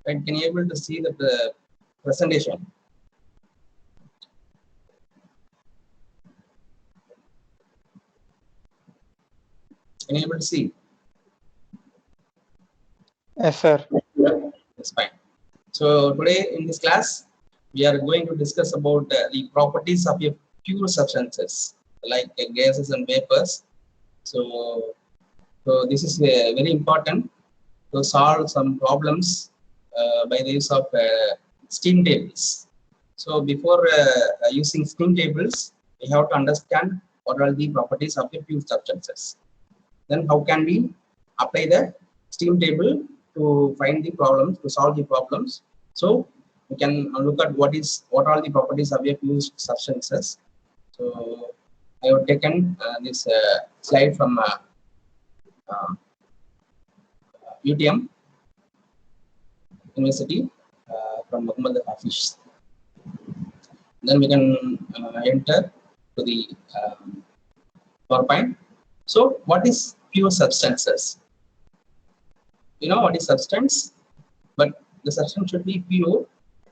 Right? Can you able to see the presentation? Can you able to see? Yes, sir. That's fine. So today in this class, we are going to discuss about the properties of a pure substances like gases and vapors. So, this is very important to solve some problems by the use of steam tables. So before using steam tables, we have to understand what are the properties of the pure substances. Then how can we apply the steam table to find the problems, to solve the problems? So we can look at what are the properties of a pure substances. So I have taken this slide from UTM University from Muhammad Hafiz. Then we can enter to the PowerPoint. So what is pure substances? You know what is substance, but the substance should be pure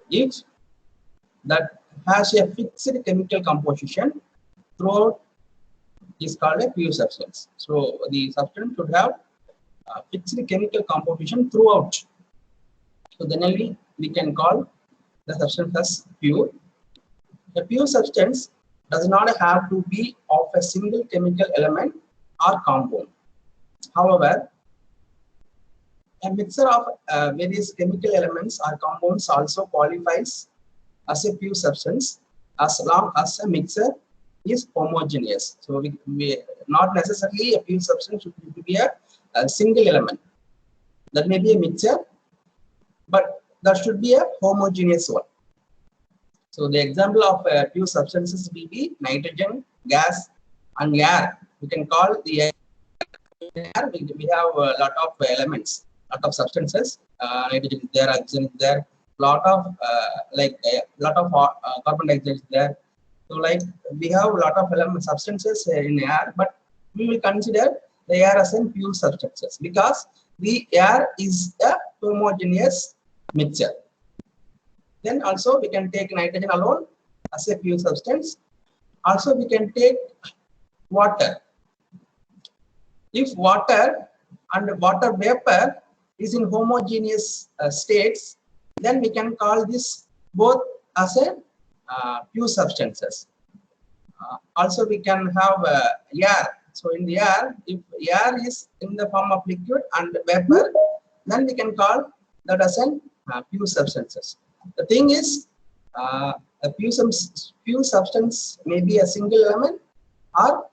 if that has a fixed chemical composition throughout is called a pure substance. So the substance should have fixed chemical composition throughout. So then only we can call the substance as pure. A pure substance does not have to be of a single chemical element or compound. However, a mixture of various chemical elements or compounds also qualifies as a pure substance as long as a mixture is homogeneous. So we not necessarily a pure substance should be a single element. That may be a mixture, but that should be a homogeneous one. So the example of pure substances will be nitrogen, gas, and air. We can call the air. We have a lot of elements, lot of substances. Nitrogen is there, oxygen is there. Lot of carbon dioxide is there. So like we have a lot of element substances in air, but we will consider the air as a pure substances because the air is a homogeneous mixture. Then also we can take nitrogen alone as a pure substance. Also we can take water. If water and water vapor is in homogeneous states, then we can call this both as a pure substances. Also we can have air. So in the air, if air is in the form of liquid and vapor, then we can call that as a pure substances. The thing is, a pure substance may be a single element or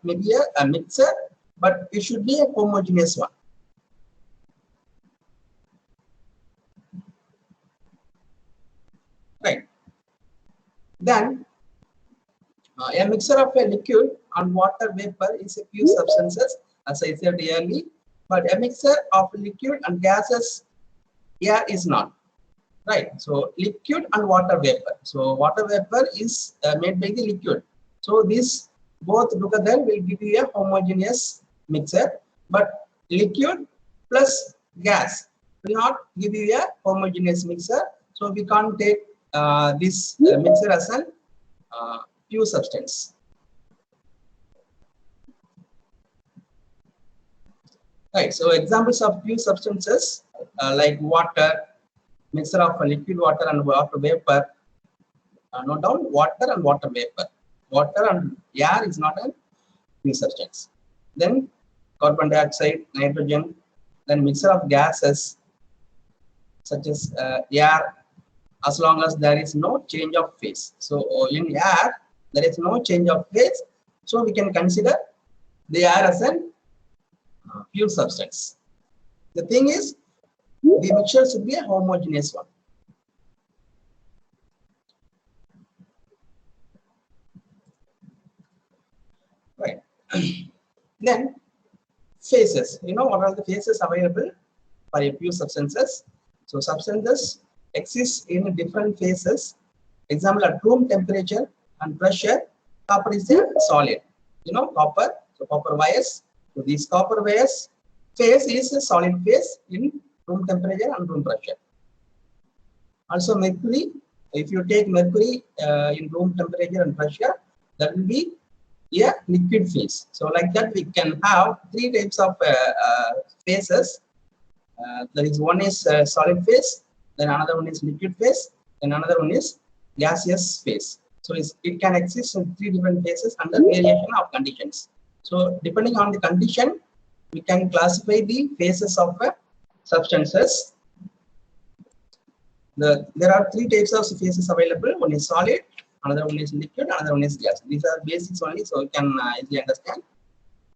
maybe a mixture, but it should be a homogeneous one. Right. Then a mixture of a liquid and water vapor is a pure substances, as I said earlier, but a mixture of liquid and gases, air is not. Right. So liquid and water vapor. So water vapor is made by the liquid. So these both together will give you a homogeneous mixture, but liquid plus gas will not give you a homogeneous mixture. So we can't take this mixture as a pure substance. Right. So examples of pure substances like water, mixture of liquid water and water vapor. Note down water and water vapor. Water and air is not a pure substance. Then carbon dioxide, nitrogen, then mixture of gases such as air, as long as there is no change of phase. So in air, there is no change of phase. So we can consider the air as a pure substance. The thing is, the mixture should be a homogeneous one. Right. Then phases. You know what are the phases available for a pure substances? So substances exist in different phases. Example at room temperature and pressure, copper is a solid. You know copper. So copper wires. So these copper wires phase is a solid phase in room temperature and room pressure. Also mercury, if you take mercury in room temperature and pressure, that will be a liquid phase. So like that we can have three types of phases. There is one is solid phase, then another one is liquid phase, then another one is gaseous phase. So it can exist in three different phases under variation of conditions. So depending on the condition, we can classify the phases of substances. There are three types of phases available. One is solid, another one is liquid, another one is gas. These are basics only, so you can easily understand.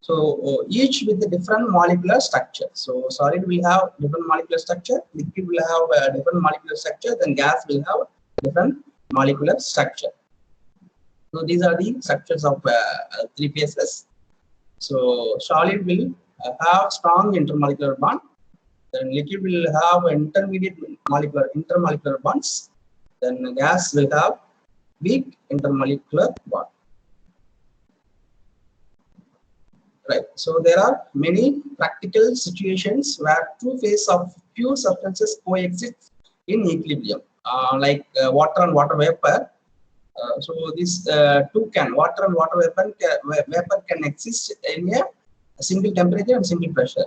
So each with a different molecular structure. So solid will have different molecular structure, liquid will have a different molecular structure, then gas will have different molecular structure. So these are the structures of three phases. So solid will have strong intermolecular bond. Then liquid will have intermediate intermolecular bonds. Then gas will have weak intermolecular bond. Right. So there are many practical situations where two phases of pure substances coexist in equilibrium, like water and water vapor. So these water and water vapor can exist in a single temperature and single pressure.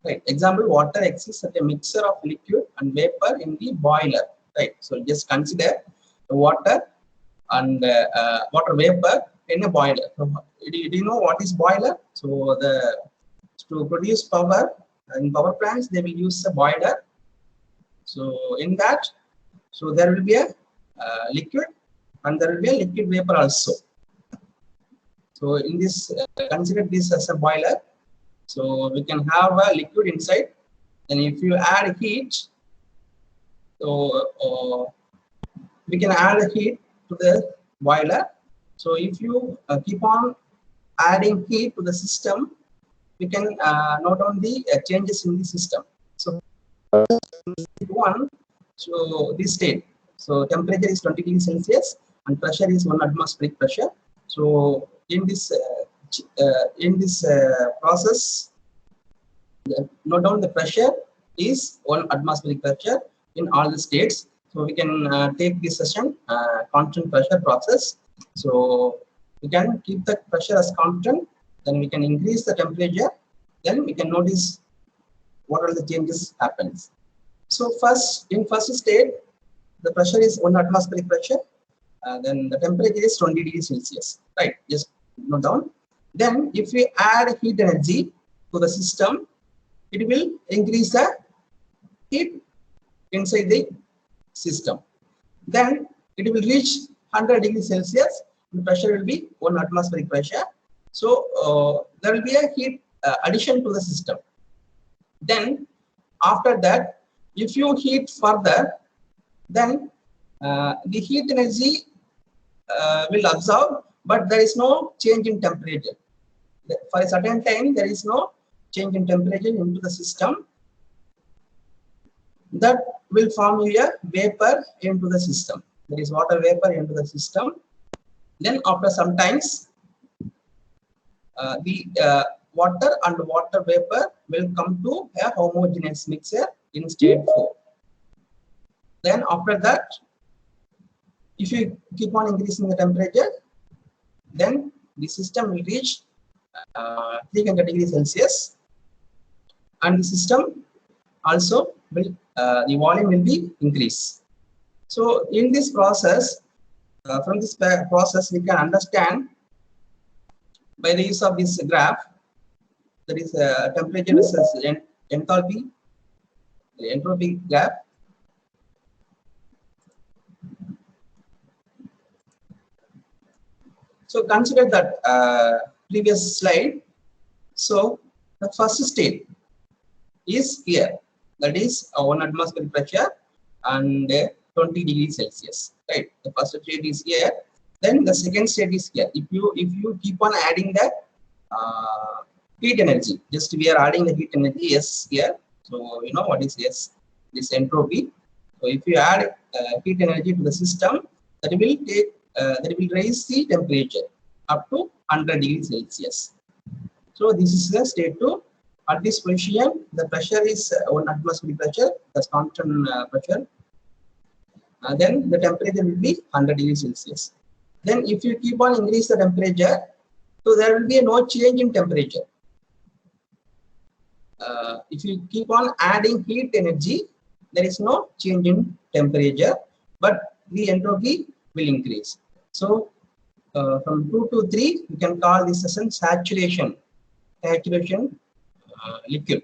Right. Example: water exists at a mixture of liquid and vapor in the boiler. Right. So just consider the water and water vapor in a boiler. So, do you know what is boiler? So to produce power in power plants, they will use a boiler. So in that, so there will be a liquid and there will be a liquid vapor also. So in this, consider this as a boiler. So we can have a liquid inside. Then if you add heat, so we can add heat to the boiler. So if you keep on adding heat to the system, we can note on the changes in the system. So one, so this state, so temperature is 20 degrees Celsius and pressure is 1 atmospheric pressure. So in this process, note down the pressure is 1 atmospheric pressure in all the states. So we can take this session constant pressure process. So we can keep the pressure as constant, then we can increase the temperature, then we can notice what are the changes happens. So in first state, the pressure is 1 atmospheric pressure, then the temperature is 20 degrees Celsius. Right, just note down. Then if we add heat energy to the system, it will increase the heat inside the system. Then it will reach 100 degrees Celsius. The pressure will be 1 atmospheric pressure. So there will be a heat addition to the system. Then after that, if you heat further, then the heat energy will absorb, but there is no change in temperature. For a certain time, there is no change in temperature into the system. That will form a vapor into the system. There is water vapor into the system. Then after some times, the water and water vapor will come to a homogeneous mixture in state 4. Then after that, if you keep on increasing the temperature, then the system will reach 300 degrees Celsius, and the system also will the volume will be increased. So in this process, from this process, we can understand by the use of this graph, that is temperature versus enthalpy, the entropy graph. So consider that previous slide. So the first state is here, that is 1 atmospheric pressure and 20 degrees Celsius. Right, the first state is here. Then the second state is here. If you keep on adding the heat energy, just we are adding the heat energy S here. So you know what is S? This entropy. So if you add heat energy to the system, that will raise the temperature up to 100 degrees Celsius. So this is the state 2. At this position, the pressure is 1 atmospheric pressure, that's constant pressure. Then the temperature will be 100 degrees Celsius. Then if you keep on increase the temperature, so there will be no change in temperature. If you keep on adding heat energy, there is no change in temperature, but the entropy will increase. So from 2 to 3, we can call this as a saturation liquid.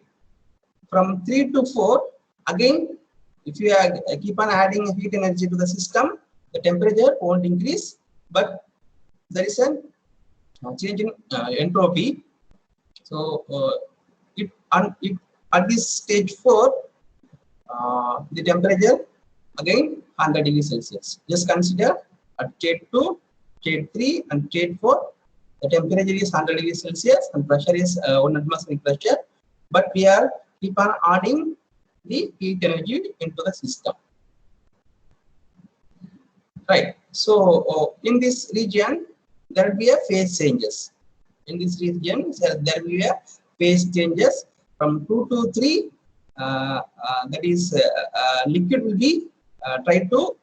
From 3 to 4, again, if you keep on adding heat energy to the system, the temperature won't increase, but there is a change in entropy. So at this stage 4, the temperature again 100 degrees Celsius. Just consider at state 2, state 3, and state 4, the temperature is 100 degrees Celsius and pressure is 1 atmospheric pressure, but we are keep on adding the heat energy into the system. Right. So in this region, there will be a phase changes. In this region, there will be a phase changes from 2 to 3. That is, liquid will be tried to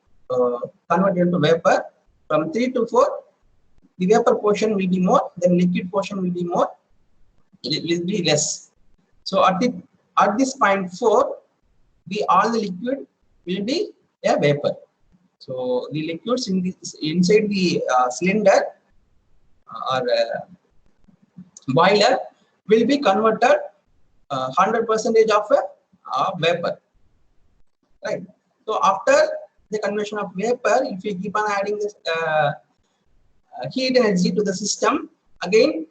convert into vapor. From 3 to 4, the vapor portion will be more, then liquid portion will be more. It will be less. So at this point 4, all the liquid will be a vapor. So the liquids inside the cylinder or boiler will be converted 100% of vapor. Right. So after the conversion of vapor, if you keep on adding this heat energy to the system, again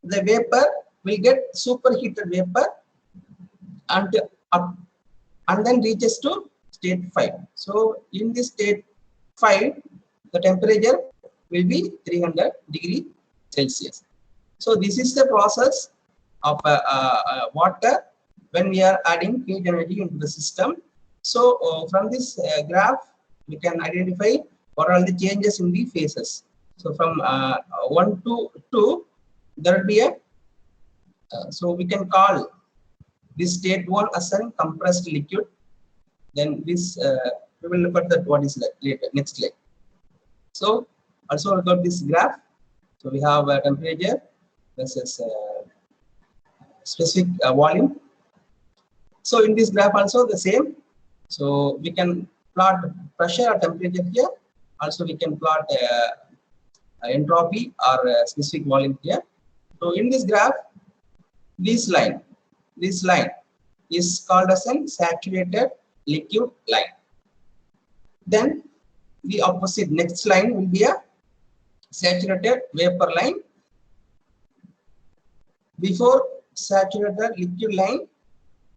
the vapor will get superheated vapor and then reaches to state 5. So in this state 5, the temperature will be 300 degree Celsius. So this is the process of water when we are adding heat energy into the system. So from this graph, we can identify what are the changes in the phases. So from 1 to 2, there will be a so we can call this state 1 as a compressed liquid. Then this we will look at that what is later next slide. So also look at this graph. So we have temperature versus specific volume. So in this graph also the same. So we can plot pressure or temperature here. Also we can plot entropy or specific volume here. So in this graph, this line is called as a saturated liquid line. Then the opposite next line will be a saturated vapor line. Before saturated liquid line,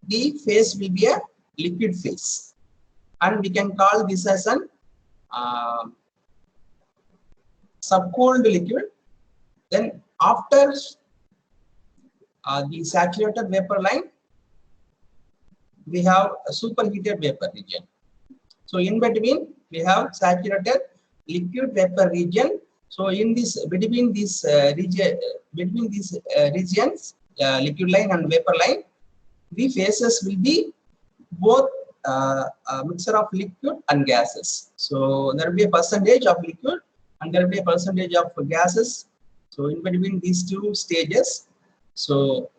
the phase will be a liquid phase, and we can call this as an subcooled liquid. Then after the saturated vapor line, we have a superheated vapor region. So in between we have saturated liquid vapor region. So in this between these regions, liquid line and vapor line, the phases will be both a mixture of liquid and gases. So there will be a percentage of liquid and there will be a percentage of gases. So in between these two stages, so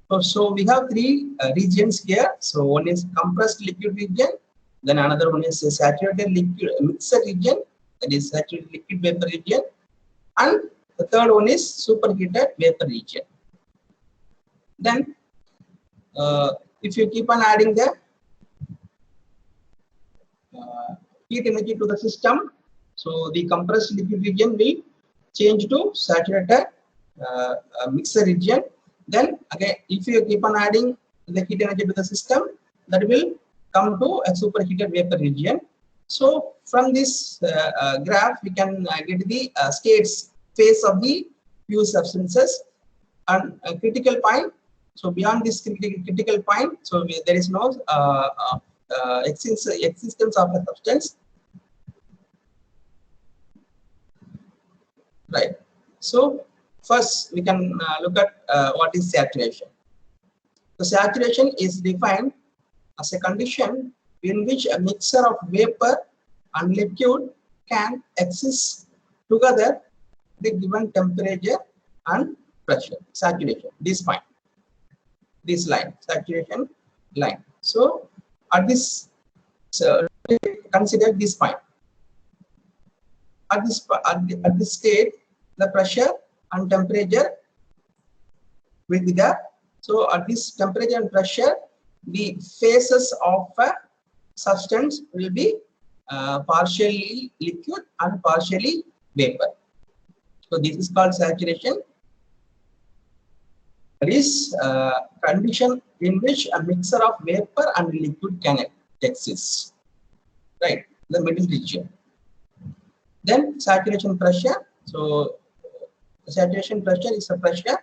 we have three regions here. So one is compressed liquid region, then another one is a saturated liquid mixer region, that is saturated liquid vapor region, and the third one is superheated vapor region. Then if you keep on adding the heat energy to the system, so the compressed liquid region will change to saturated mixer region. Then again, if you keep on adding the heat energy to the system, that will come to a superheated vapor region. So from this graph, we can get the states phase of the pure substances and a critical point. So beyond this critical point, so there is no existence of a substance. Right. So first we can look at what is saturation. The saturation is defined as a condition in which a mixture of vapor and liquid can exist together at a given temperature and pressure. Saturation, this point, this line, saturation line. So at this, so consider this point. At this state, the pressure and temperature will be there. So at this temperature and pressure, the phases of a substance will be partially liquid and partially vapor. So this is called saturation. That is condition in which a mixture of vapor and liquid can exist. Right, the middle region. Then saturation pressure. So the saturation pressure is a pressure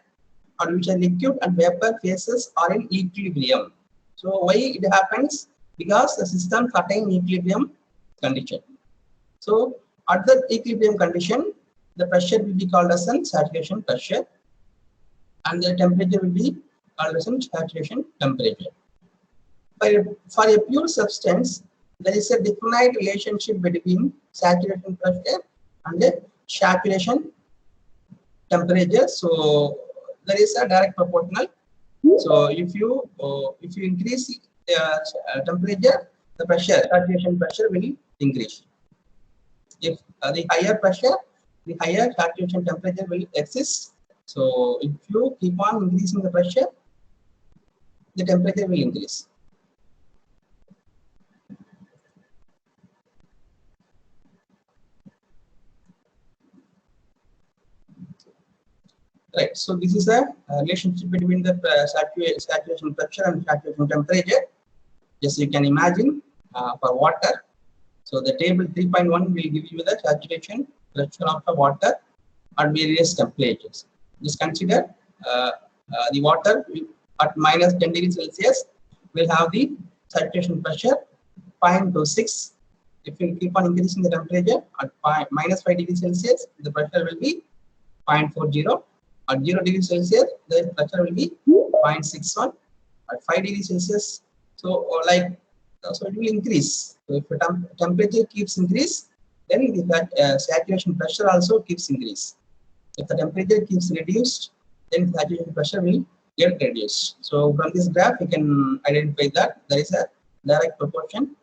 at which a liquid and vapor phases are in equilibrium. So why it happens? Because the systems attain equilibrium condition. So at the equilibrium condition, the pressure will be called as a saturation pressure, and the temperature will be called as a saturation temperature. For a pure substance, there is a definite relationship between saturation pressure and the saturation temperature. So there is a direct proportional. So if you increase temperature, the pressure, saturation pressure will increase. If the higher pressure, the higher saturation temperature will exist. So if you keep on increasing the pressure, the temperature will increase. Right. So this is a relationship between the saturation pressure and saturation temperature. Just you can imagine for water. So the table 3.1 will give you the saturation pressure of the water at various temperatures. Just consider the water at minus 10 degrees Celsius will have the saturation pressure 0.26. If you keep on increasing the temperature at minus 5 degrees Celsius, the pressure will be 0.40. At 0 degrees Celsius, the pressure will be 0.61. At 5 degrees Celsius, so so it will increase. So if the temperature keeps increase, then the saturation pressure also keeps increase. If the temperature keeps reduced, then the saturation pressure will get reduced. So from this graph, you can identify that there is a direct proportion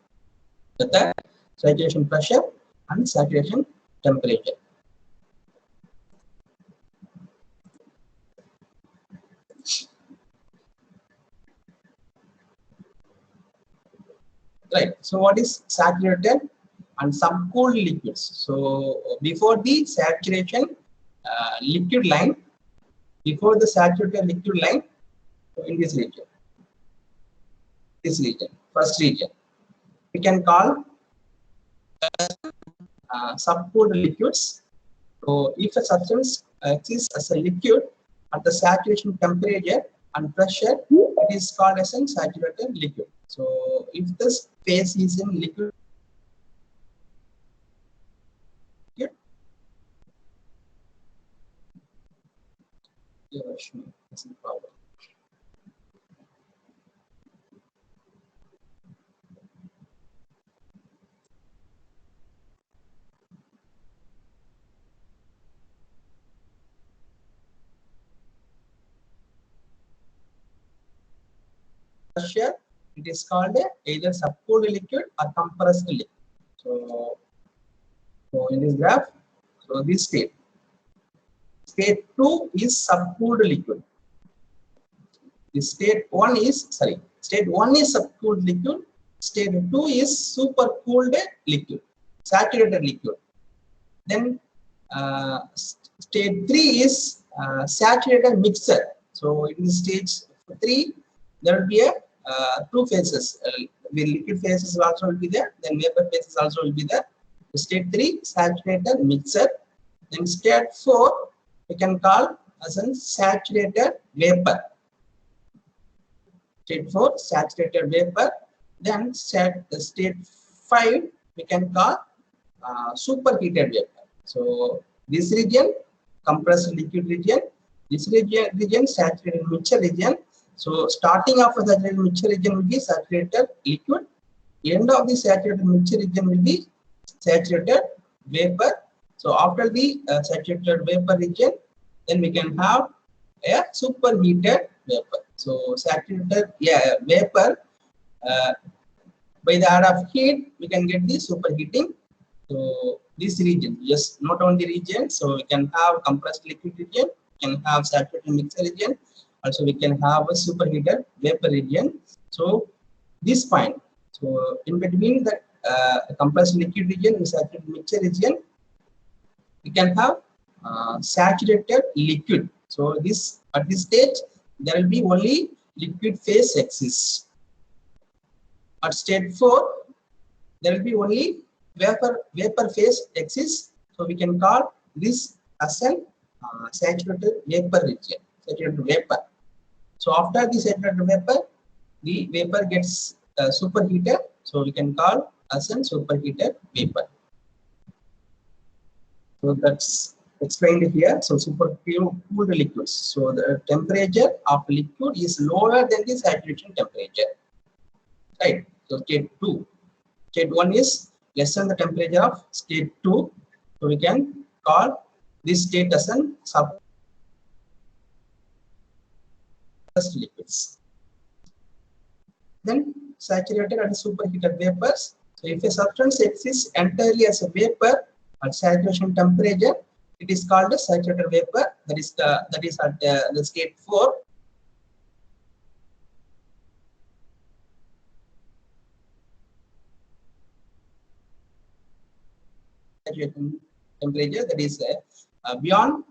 with the saturation pressure and saturation temperature. Right. So what is saturated and subcooled liquids? So before the saturation liquid line, before the saturated liquid line, so in this region, first region, we can call subcooled liquids. So if a substance exists as a liquid at the saturation temperature and pressure, it is called as a saturated liquid. So if this phase is in liquid, that's the problem. Pressure, it is called either subcooled liquid or compressed liquid. So in this graph, so this state 2 is subcooled liquid. State 1 is subcooled liquid. State 2 is supercooled liquid, saturated liquid. Then state 3 is saturated mixture. So in stage 3, there will be a two phases. The liquid phases also will be there. Then vapor phases also will be there. State 3, saturated mixture. Then state 4, we can call as a saturated vapor. State 4, saturated vapor. Then state 5, we can call superheated vapor. So this region, compressed liquid region. This region, saturated mixture region. So starting of a saturated mixture region will be saturated liquid. End of the saturated mixture region will be saturated vapor. So after the saturated vapor region, then we can have a superheated vapor. So saturated vapor, by the add of heat, we can get the superheating. So this region, just not only region, so we can have compressed liquid region, we can have saturated mixture region, also we can have a superheated vapor region. So this point, so in between that compressed liquid region and saturated mixture region, we can have saturated liquid. So this at this stage there will be only liquid phase exists. At state 4, there will be only vapor phase exists. So we can call this as an saturated vapor region, saturated vapor. So after the saturated vapor, the vapor gets superheated. So we can call as an superheated vapor. So that's explained here. So super cooled liquids. So the temperature of liquid is lower than the saturation temperature. Right. So state 2. State 1 is less than the temperature of state 2. So we can call this state as an compressed liquids. Then saturated and superheated vapors. So if a substance exists entirely as a vapor at saturation temperature, it is called a saturated vapor. That is at the state 4. Saturation temperature, that is beyond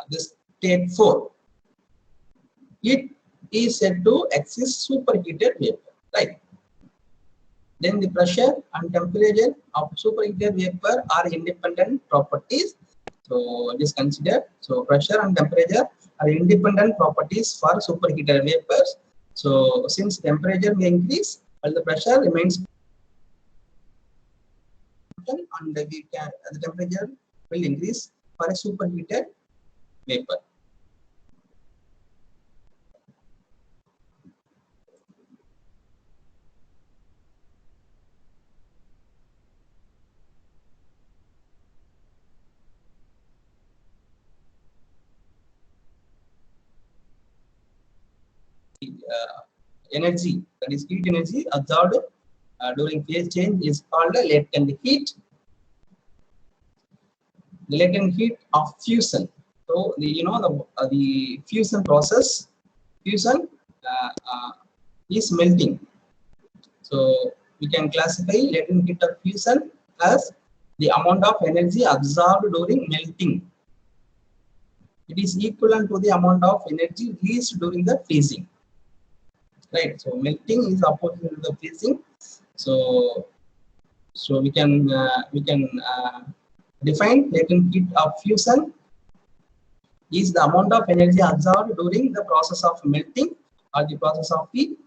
the state 4. It is said to exist superheated vapor, right? Then the pressure and temperature of superheated vapor are independent properties. So just consider, so pressure and temperature are independent properties for superheated vapors. So since temperature may increase while the pressure remains and the temperature will increase for a superheated vapor. Energy, that is heat energy absorbed during phase change, is called a latent heat. The latent heat of fusion. So the fusion process, fusion is melting. So we can classify latent heat of fusion as the amount of energy absorbed during melting. It is equivalent to the amount of energy released during the freezing. Right. So melting is opposite to the freezing. So we can define latent heat of fusion is the amount of energy absorbed during the process of melting or the process of the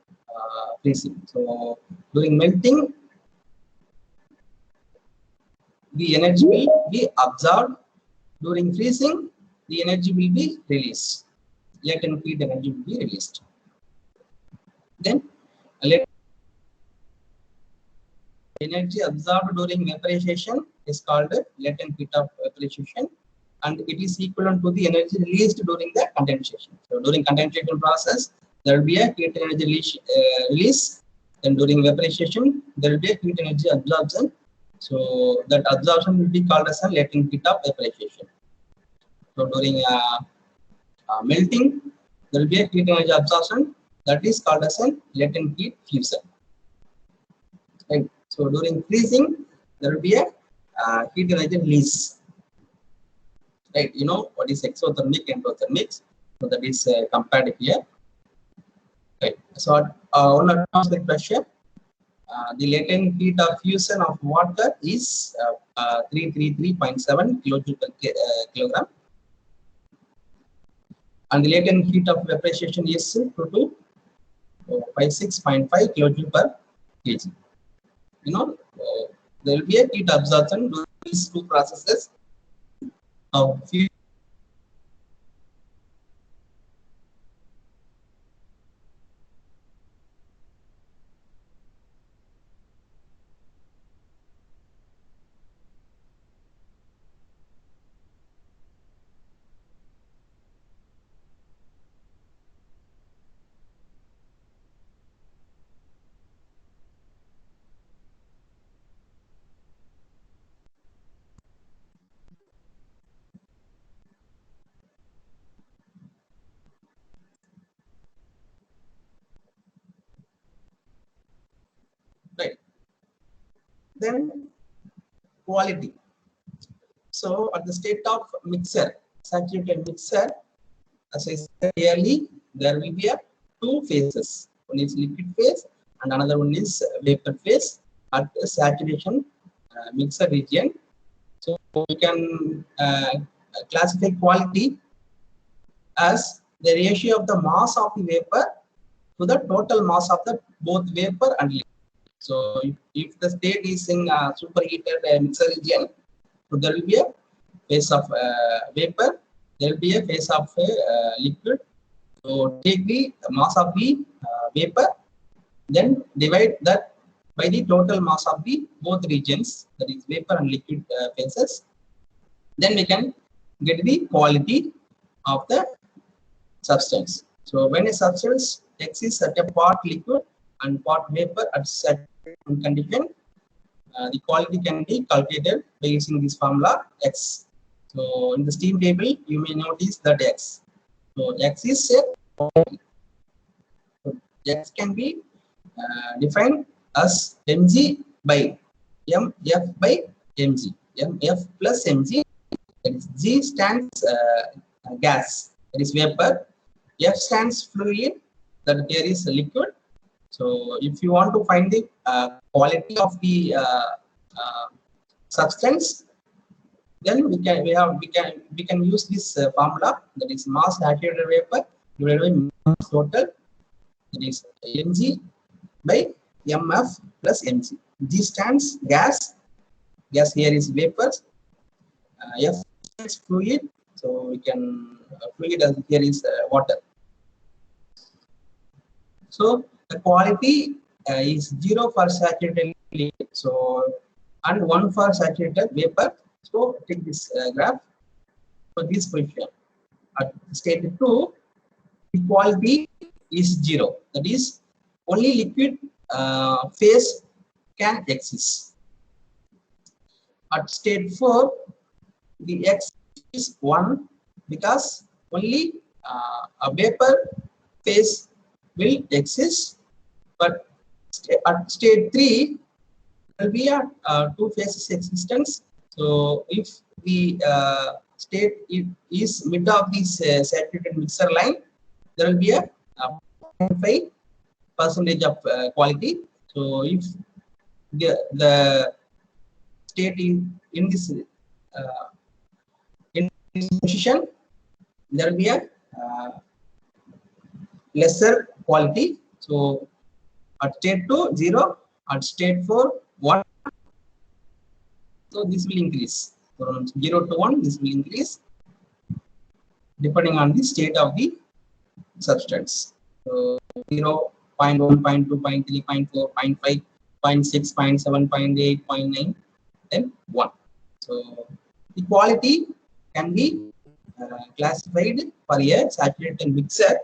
freezing. So during melting, the energy will be absorbed. During freezing, the energy will be released. Latent heat energy will be released. Then energy absorbed during vaporization is called latent heat of vaporization, and it is equivalent to the energy released during the condensation. So during condensation process, there will be a heat energy release. Then during vaporization, there will be a heat energy absorption. So that absorption will be called as a latent heat of vaporization. So during melting, there will be a heat energy absorption, that is called as a latent heat fusion. Right. So during freezing, there will be a heat energy release. Right. You know what is exothermic and endothermic. So that is compared here. Right. So on atmospheric pressure, the latent heat of fusion of water is 333.7 kilojoule per kilogram, and the latent heat of vaporization is 256.5 kilojoule per kg. You know, there will be a heat absorption during these two processes of fusion. Then quality. So at the state of mixer, saturated mixer, as I said earlier, there will be two phases. One is liquid phase and another one is vapor phase at the saturation mixer region. So we can classify quality as the ratio of the mass of the vapor to the total mass of the both vapor and liquid. So if the state is in superheated mixer region, so there will be a phase of vapor, there will be a phase of liquid. So take the mass of the vapor, then divide that by the total mass of the both regions, that is vapor and liquid phases. Then we can get the quality of the substance. So when a substance exists at a part liquid and part vapor at certain condition, the quality can be calculated by using this formula X. So in the steam table, you may notice that X. So X is a quality. So X can be defined as mg by mf by mg. mf plus mg. That is G stands gas, that is vapor. F stands fluid, that there is a liquid. So if you want to find the quality of the substance, then we can use this formula, that is mass saturated vapor divided by mass total, that is mg by mf plus mg. G stands gas, gas here is vapors. F is fluid, so we can fluid as here is water. So the quality is 0 for saturated liquid, so and 1 for saturated vapor. So take this graph for this position. At state 2, the quality is 0. That is only liquid phase can exist. At state 4, the X is 1 because only a vapor phase will exist, but at state 3 there will be a two phases existence. So if the state is mid of this saturated mixer line, there will be a 0.5% of quality. So if the state in this position, there will be a lesser quality. So at state 2, 0, at state 4, 1. So this will increase. From 0 to 1, this will increase depending on the state of the substance. So 0, 0.1, 0.2, 0.3, 0.4, 0.5, 0.6, 0.7, 0.8, 0.9, then 1. So the quality can be classified for a saturated mixer.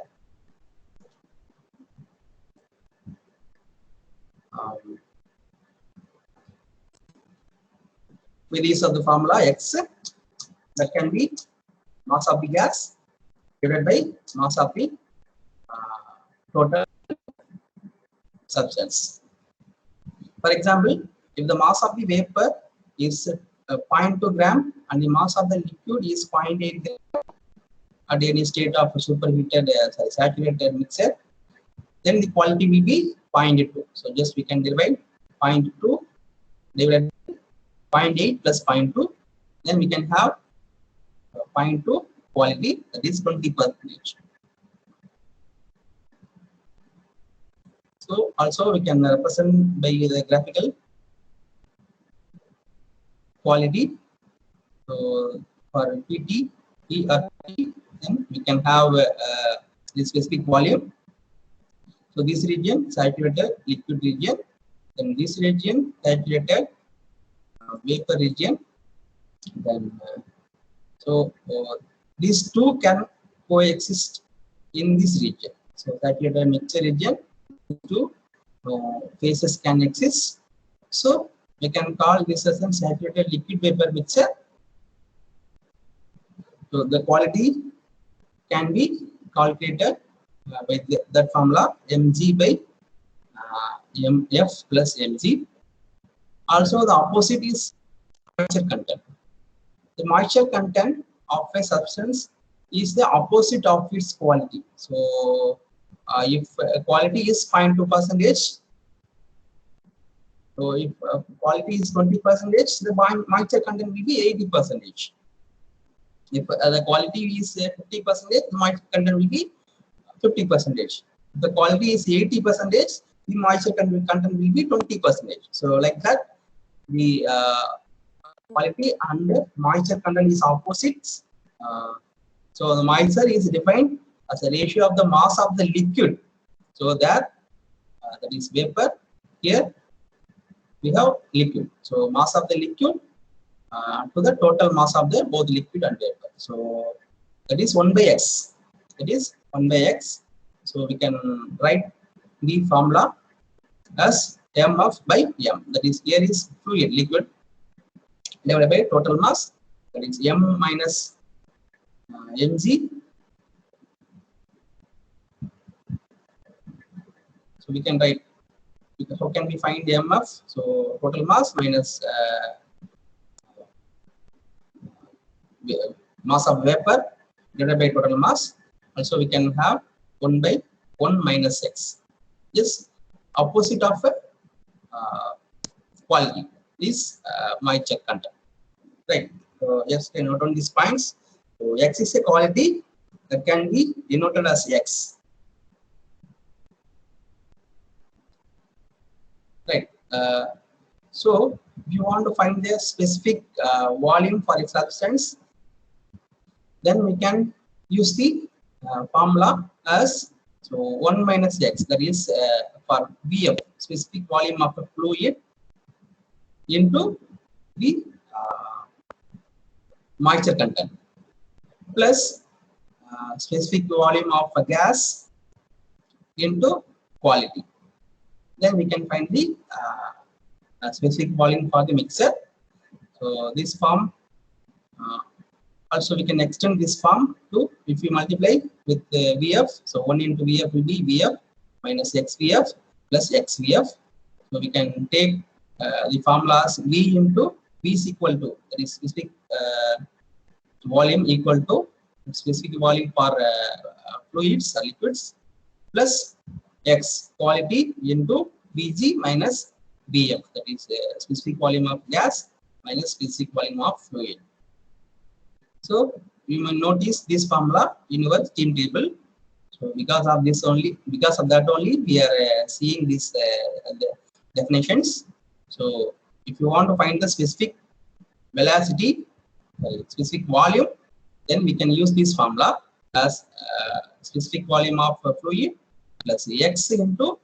With use of the formula X, that can be mass of the gas divided by mass of the total substance. For example, if the mass of the vapor is 0.2 gram and the mass of the liquid is 0.8 gram at any state of superheated saturated mixer, then the quality will be 0.2. So just we can divide 0.2 divided by 0.8 plus 0.2, then we can have 0.2 quality, that is 20%. So also we can represent by the graphical quality. So for PT, E or T, then we can have this specific volume. So this region saturated liquid region, then this region saturated vapor region. Then so these two can coexist in this region. So saturated mixture region, two phases can exist. So we can call this as a saturated liquid vapor mixture. So the quality can be calculated by that formula mg by mf plus mg. Also, the opposite is moisture content. The moisture content of a substance is the opposite of its quality. So, if quality is 0.2 percentage, so if quality is 20 percentage, the moisture content will be 80 percentage. If the quality is 50 percentage, the moisture content will be 50 percentage. If the quality is 80 percentage, the moisture content will be 20 percentage. So like that, the quality and moisture content is opposites. So the moisture is defined as a ratio of the mass of the liquid. So that that is vapor. Here we have liquid. So mass of the liquid to the total mass of the both liquid and vapor. So that is 1 by x. It is 1 by x. So we can write the formula as mf by m. That is, here is fluid, liquid, divided by total mass. That is m minus mg. So we can write, how can we find the mf? So total mass minus mass of vapor divided by total mass. Also we can have 1 by 1 minus x. Yes, opposite of quality is moisture content. Right. So just note on these points. So x is a quality that can be denoted as x. Right. So if you want to find the specific volume for a substance, then we can use the formula as, so 1 minus x, that is for Vf, specific volume of a fluid, into the moisture content, plus specific volume of a gas into quality. Then we can find the specific volume for the mixer. So this form, also we can extend this form to, if we multiply with Vf, so 1 into Vf will be Vf minus xVf plus xVf. So we can take the formulas V into V is equal to, that is specific volume equal to specific volume for fluids or liquids, plus x quality into Vg minus Vf, that is specific volume of gas minus specific volume of fluid. So you may notice this formula in your steam table. So because of this only, because of that only, we are seeing these definitions. So if you want to find the specific velocity, specific volume, then we can use this formula as specific volume of fluid plus x into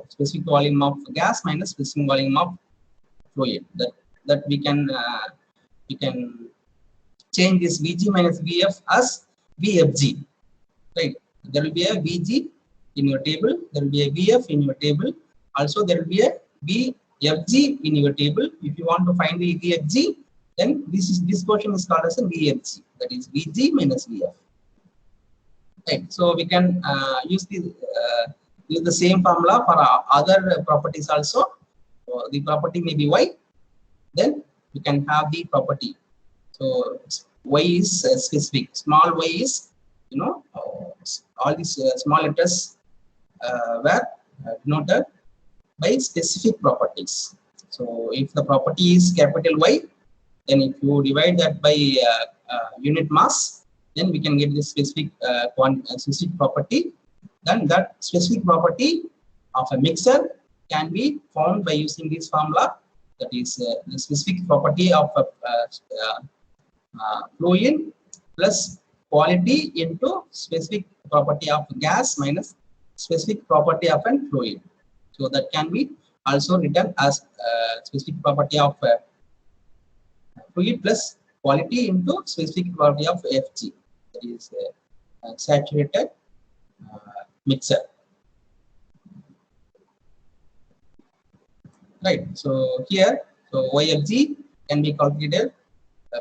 specific volume of gas minus specific volume of fluid. That we can change this Vg minus Vf as Vfg. Right? There will be a Vg in your table. There will be a Vf in your table. Also, there will be a Vfg in your table. If you want to find the Vfg, then this portion is called as a Vfg. That is Vg minus Vf. Right. So we can use the same formula for other properties also. So the property may be y. Then we can have the property. So y is specific. Small y is, all these small letters were denoted by specific properties. So if the property is capital Y, then if you divide that by unit mass, then we can get this specific specific property. Then that specific property of a mixer can be found by using this formula. That is the specific property of a fluid plus quality into specific property of gas minus specific property of a fluid. So that can be also written as specific property of fluid plus quality into specific property of Fg. That is saturated mixer. Right. So here, so Yfg can be calculated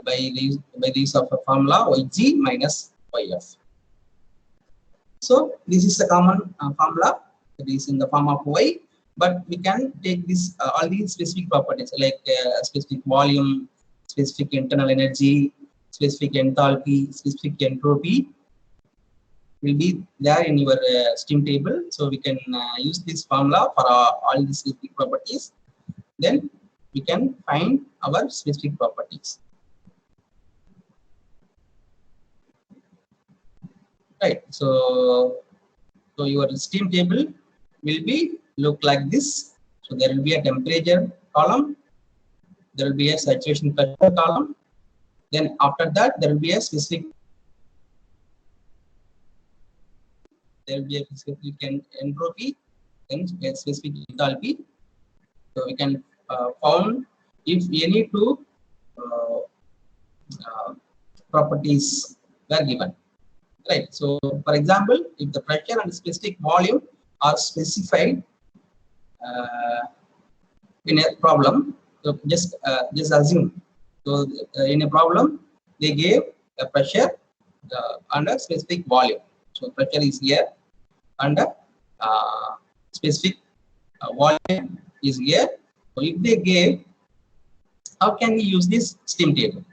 by the use of a formula Yg minus Yf. So this is the common formula, that is in the form of Y. but we can take this all these specific properties like specific volume, specific internal energy, specific enthalpy, specific entropy will be there in your steam table. So we can use this formula for all these specific properties. Then we can find our specific properties. Right. So your steam table will be look like this. So there will be a temperature column. There will be a saturation pressure column. Then after that, there will be a specific. There will be a specific entropy, then a specific enthalpy. So we can found if any two uh, properties were given. Right. So for example, if the pressure and specific volume are specified in a problem, so just assume. So in a problem, they gave a pressure and a specific volume. So pressure is here and specific volume is here. So if they gave, how can we use this steam table?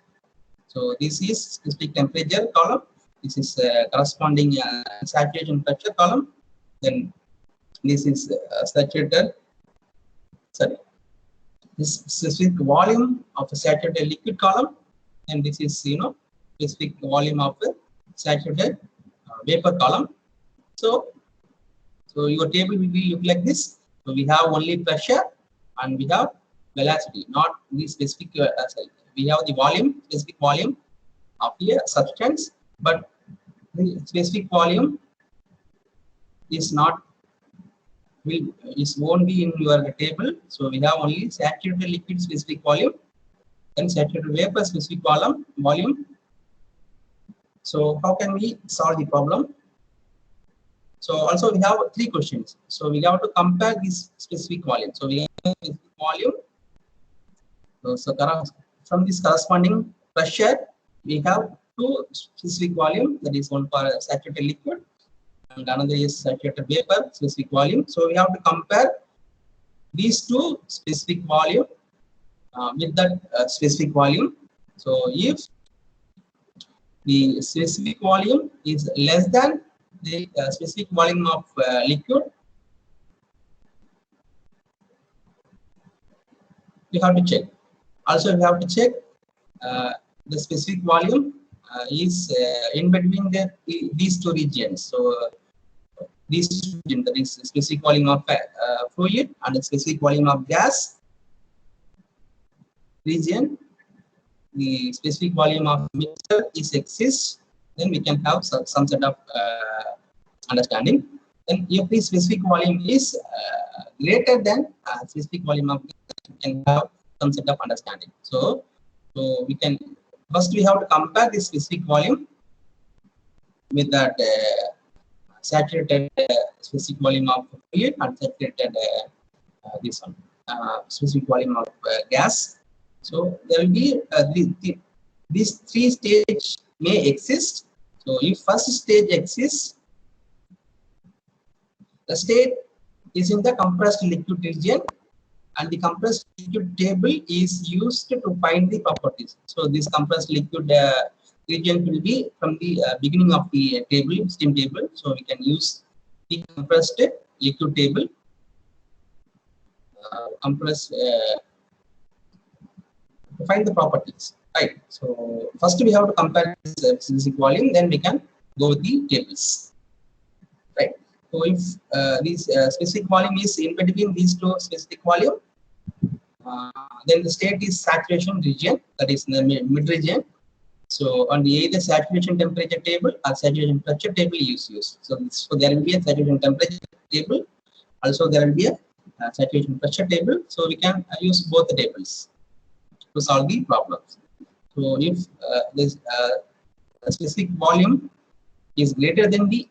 So this is specific temperature column. This is corresponding saturation pressure column. Then this is saturated. Sorry, this specific volume of a saturated liquid column, and this is specific volume of a saturated vapor column. So your table will be look like this. So we have only pressure and we have velocity, not the specific. We have the volume, specific volume of the substance, but the specific volume is not won't be in your table. So we have only saturated liquid specific volume, then saturated vapor specific volume. So how can we solve the problem? So also we have 3 questions. So we have to compare this specific volume. So we have specific volume. So from this corresponding pressure, we have 2 specific volume. That is one for saturated liquid, and another is saturated vapor specific volume. So we have to compare these 2 specific volume with that specific volume. So if the specific volume is less than the specific volume of liquid, we have to check. Also, we have to check the specific volume is in between these 2 regions. So these 2 regions, that is specific volume of fluid and the specific volume of gas region. The specific volume of mixture is exists, then we can have some set of understanding. Then if the specific volume is greater than specific volume of gas, we can have some set of understanding. So we can first we have to compare the specific volume with that saturated specific volume of fluid and saturated this one specific volume of gas. So there will be these 3 stages may exist. So if first stage exists, the state is in the compressed liquid region, and the compressed liquid table is used to find the properties. So this compressed liquid region will be from the beginning of the table, steam table. So we can use the compressed liquid table, to find the properties, right? So first we have to compare this specific volume, then we can go with the tables, right? So if this specific volume is in between these 2 specific volume, then the state is saturation region, that is in the mid region. So on the either saturation temperature table or saturation pressure table is used. So there will be a saturation temperature table. Also there will be a saturation pressure table. So we can use both the tables to solve the problems. So if this specific volume is greater than the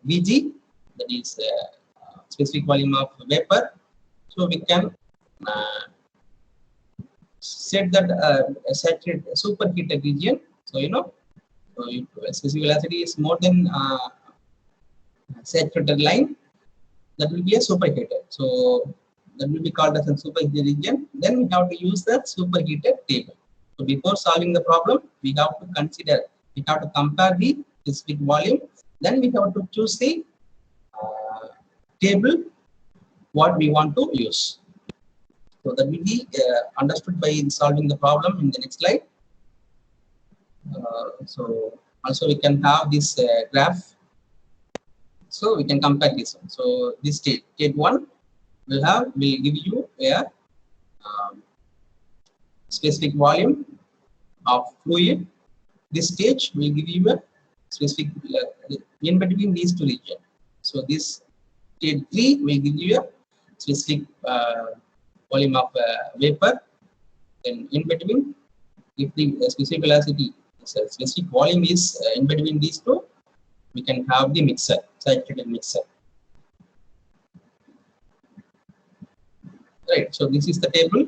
Vg, that is specific volume of vapor, so we can set that saturated superheated region. So so if specific velocity is more than saturated line, that will be a superheated. So that will be called as a superheated region. Then we have to use the superheated table. So before solving the problem, we have to consider, we have to compare the specific volume. Then we have to choose the table what we want to use. So that will be understood by solving the problem in the next slide. So also we can have this graph. So we can compare this one. So this state 1 will give you a specific volume of fluid. This stage will give you a specific in between these two regions. So this state 3 will give you a specific volume of vapor. Then in between, if the specific velocity, specific volume is in between these two, we can have the mixer, saturated mixer. Right. So this is the table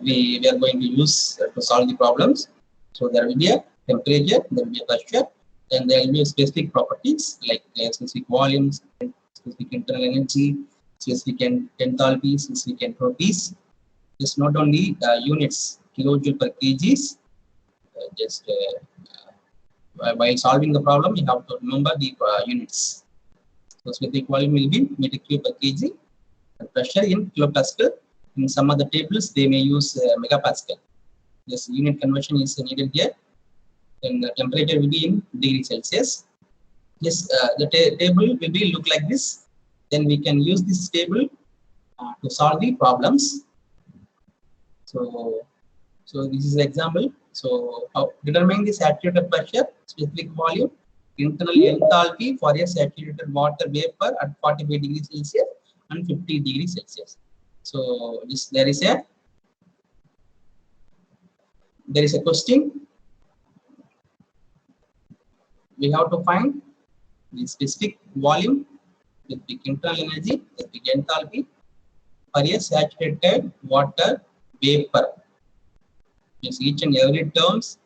we are going to use to solve the problems. So there will be a temperature, there will be a pressure, and there will be specific properties like specific volumes, specific internal energy, specific enthalpy, specific entropies. Just not only units, kilojoule per kgs. While solving the problem, you have to remember the units. So specific volume will be meter cube per kg. And pressure in kilopascal. In some other tables, they may use megapascal. This unit conversion is needed here. Then the temperature will be in degree Celsius. Yes, the table will be look like this. Then we can use this table to solve the problems. So this is the example. So determine the saturated pressure, specific volume, internal enthalpy for a saturated water vapor at 45 degrees Celsius and 50 degrees Celsius. So there is a question. We have to find the specific volume, specific internal energy, specific enthalpy for a saturated water vapor. Means each and every terms,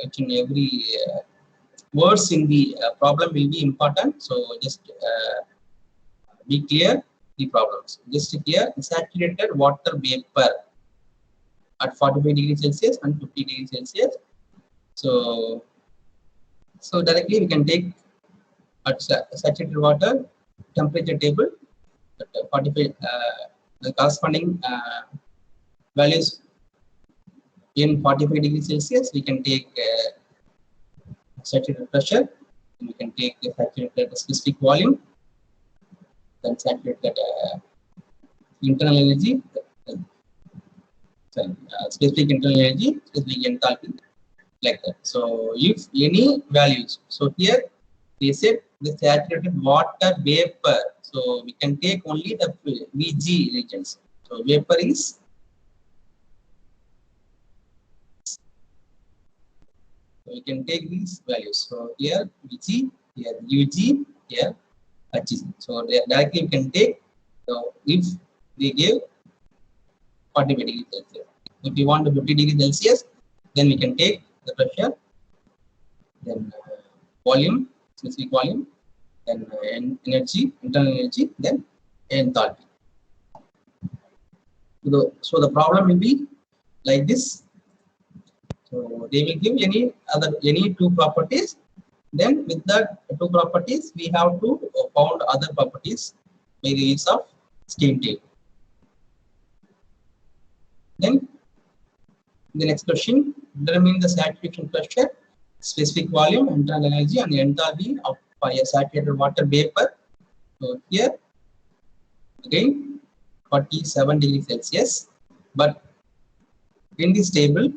each and every words in the problem will be important. So just be clear the problems. Just here, saturated water vapor at 45 degrees Celsius and 50 degrees Celsius. So directly we can take at saturated water temperature table at 45 the corresponding values in 45 degrees Celsius. We can take saturated pressure, and we can take the saturated specific volume, then saturated internal energy, specific internal energy, specific enthalpy, like that. So if any values, so here they said the saturated water vapor, so we can take only the Vg regions. So vapor is we can take these values. So here Vg, here Ug, here Hg. So directly we can take. So if they give 45 degrees Celsius, if you want to 50 degrees Celsius, then we can take the pressure, then volume, specific volume, then energy, internal energy, then enthalpy. So the problem will be like this. So they will give any two properties. Then with that two properties, we have to found other properties by the use of steam table. Then the next question, determine the saturation pressure, specific volume, internal energy, and enthalpy of a saturated water vapor. So here again 47 degrees Celsius, but in this table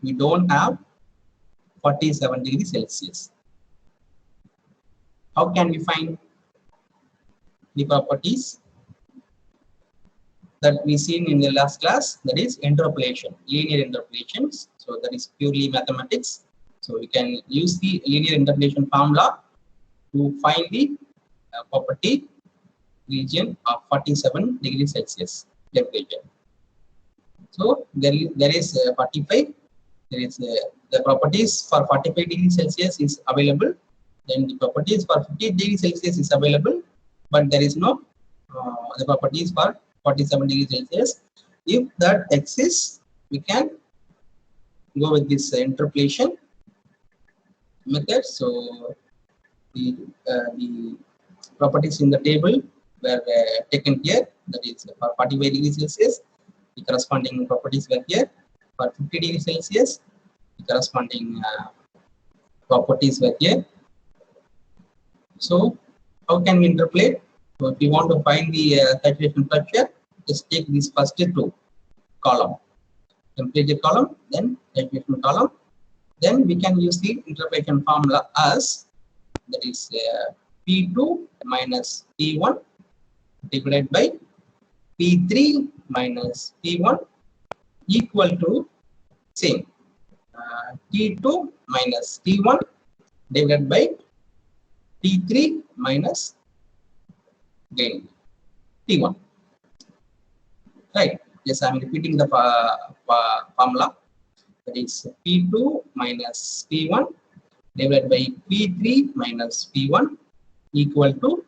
we don't have 47 degrees Celsius. How can we find the properties that we seen in the last class? That is interpolation, linear interpolations. So that is purely mathematics. So we can use the linear interpolation formula to find the property region of 47 degrees Celsius temperature. So there is 45. There is the properties for 45 degrees Celsius is available. Then the properties for 50 degrees Celsius is available. but there is no the properties for 47 degrees Celsius. If that exists, we can go with this interpolation method. So the properties in the table were taken here. That is for 45 degrees Celsius, the corresponding properties were here. For 50 degrees Celsius, the corresponding properties were here. So how can we interpolate? So if we want to find the saturation pressure, just take these first two column, temperature column, then saturation column. Then we can use the interpolation formula as that is P2 minus P1 divided by P3 minus P1 equal to same T2 minus T1 divided by T3 minus gain T1. Right? Yes, I am repeating the formula. That is P2 minus P1 divided by P3 minus P1 equal to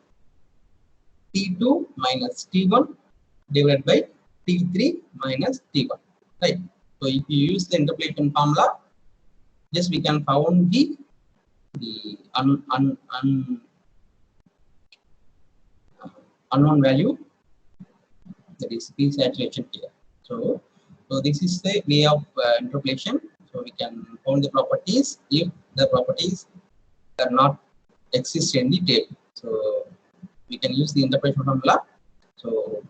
T2 minus T1 divided by T3 minus T1. Right? So if you use the interpolation formula, just we can found the unknown value, that is P saturation here. So this is the way of interpolation. So we can found the properties if the properties are not exist in the table. So we can use the interpolation formula. So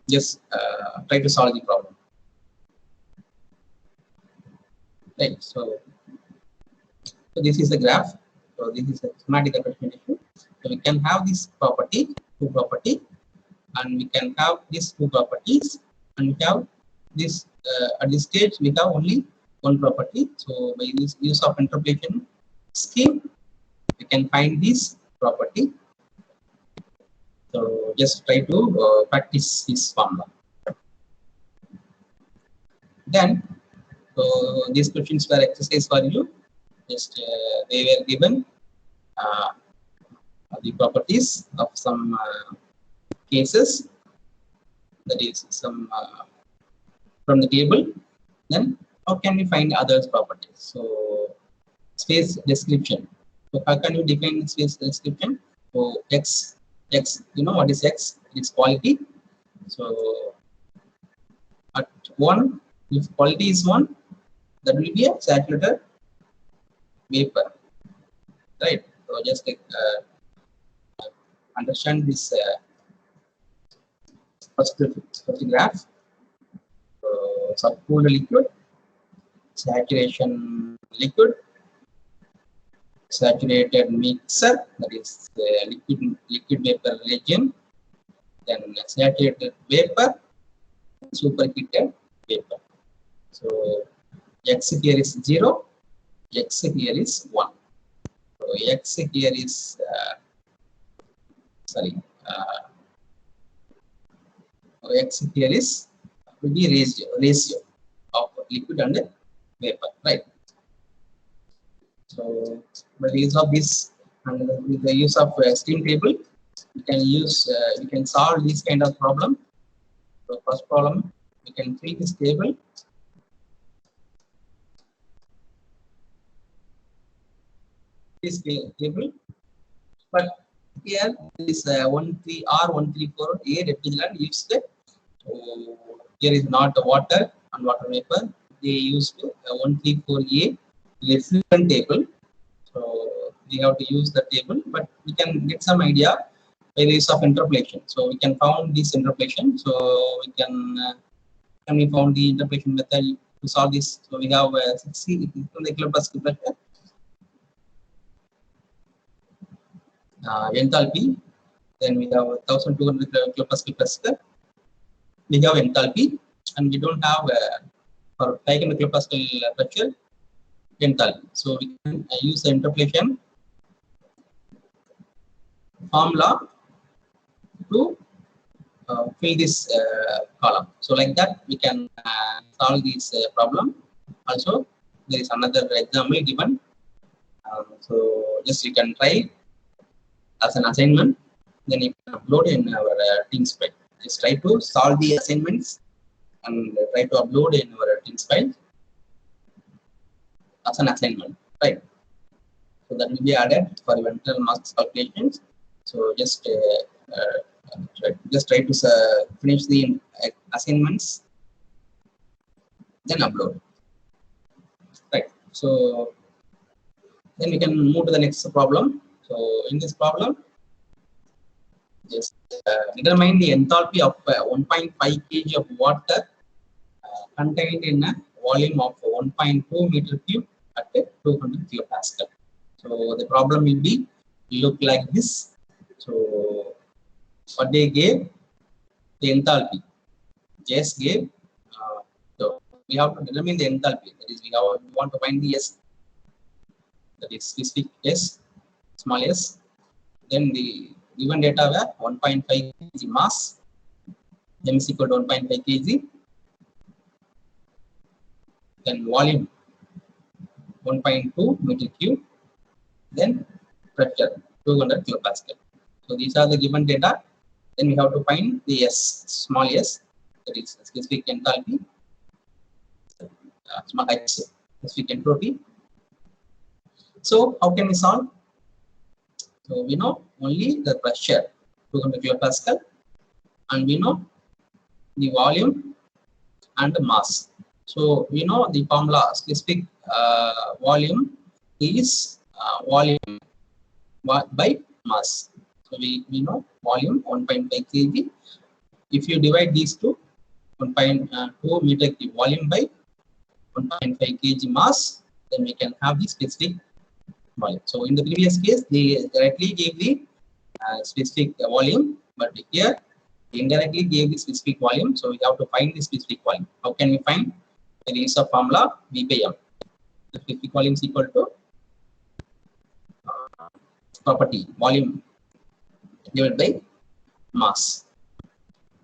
just try to solve the problem. Right. So this is the graph. So this is a schematic representation. So we can have this property, two property, and we can have these two properties, and we have this at this stage we have only one property. So by this use of interpolation scheme, we can find this property. So just try to practice this formula. Then these questions were exercise for you. Just they were given the properties of some cases, that is some from the table. Then how can we find others properties? So space description. So how can you define space description? So x, you know what is x? It's quality. So at 1, if quality is 1, that will be a saturated vapor, right? So just understand this first graph. Subcooled liquid, saturation liquid, saturated mixer, that is the liquid vapor region, then saturated vapor, superheated vapor. So x here is 0, x here is 1. So x here is x here is will be ratio of liquid and vapor, right? So by the use of this and with the use of steam table, you can solve this kind of problem. So first problem, we can fill this table. This table, but here is 134A refrigerant used. So here is not water and water vapor. They used 134A refrigerant table. So we have to use the table, but we can get some idea by the use of interpolation. So we can found this interpolation. So we can we found the interpolation method to solve this. So we have 60 kilopascal pressure. Enthalpy, then we have 1200 kilopascal pressure. We have enthalpy, and we don't have for 500 kilopascal pressure enthalpy. So we can use the interpolation formula to fill this column. So like that we can solve this problem. Also, there is another example given. So just you can try as an assignment. then you can upload in our TeamSpike. Just try to solve the assignments and try to upload in our TeamSpike as an assignment, right? So that will be added for your internal marks calculations. So just try to finish the assignments, then upload, right? So then we can move to the next problem. So in this problem, just determine the enthalpy of 1.5 kg of water contained in a volume of 1.2 meter cube at 200 kilopascal. So the problem will be look like this. So what they gave, the enthalpy, just gave. So we have to determine the enthalpy. That is, we want to find the S. That is specific S, small s. Then the given data were 1.5 kg mass, m is equal to 1.5 kg. Then volume 1.2 meter cube. Then pressure 200 kilopascal. So these are the given data. Then we have to find the S, small s, that is specific enthalpy, small h, specific entropy. So how can we solve? So we know only the pressure 200 kilopascal, and we know the volume and the mass. So we know the formula specific volume is volume by mass. So we know volume 1.5 kg. If you divide these two, 1.2 meter cube volume by 1.5 kg mass, then we can have the specific volume. So in the previous case, they directly gave the specific volume, but here they indirectly gave the specific volume. So we have to find the specific volume. How can we find? There is a formula V by M. The specific volume is equal to property volume divided by mass.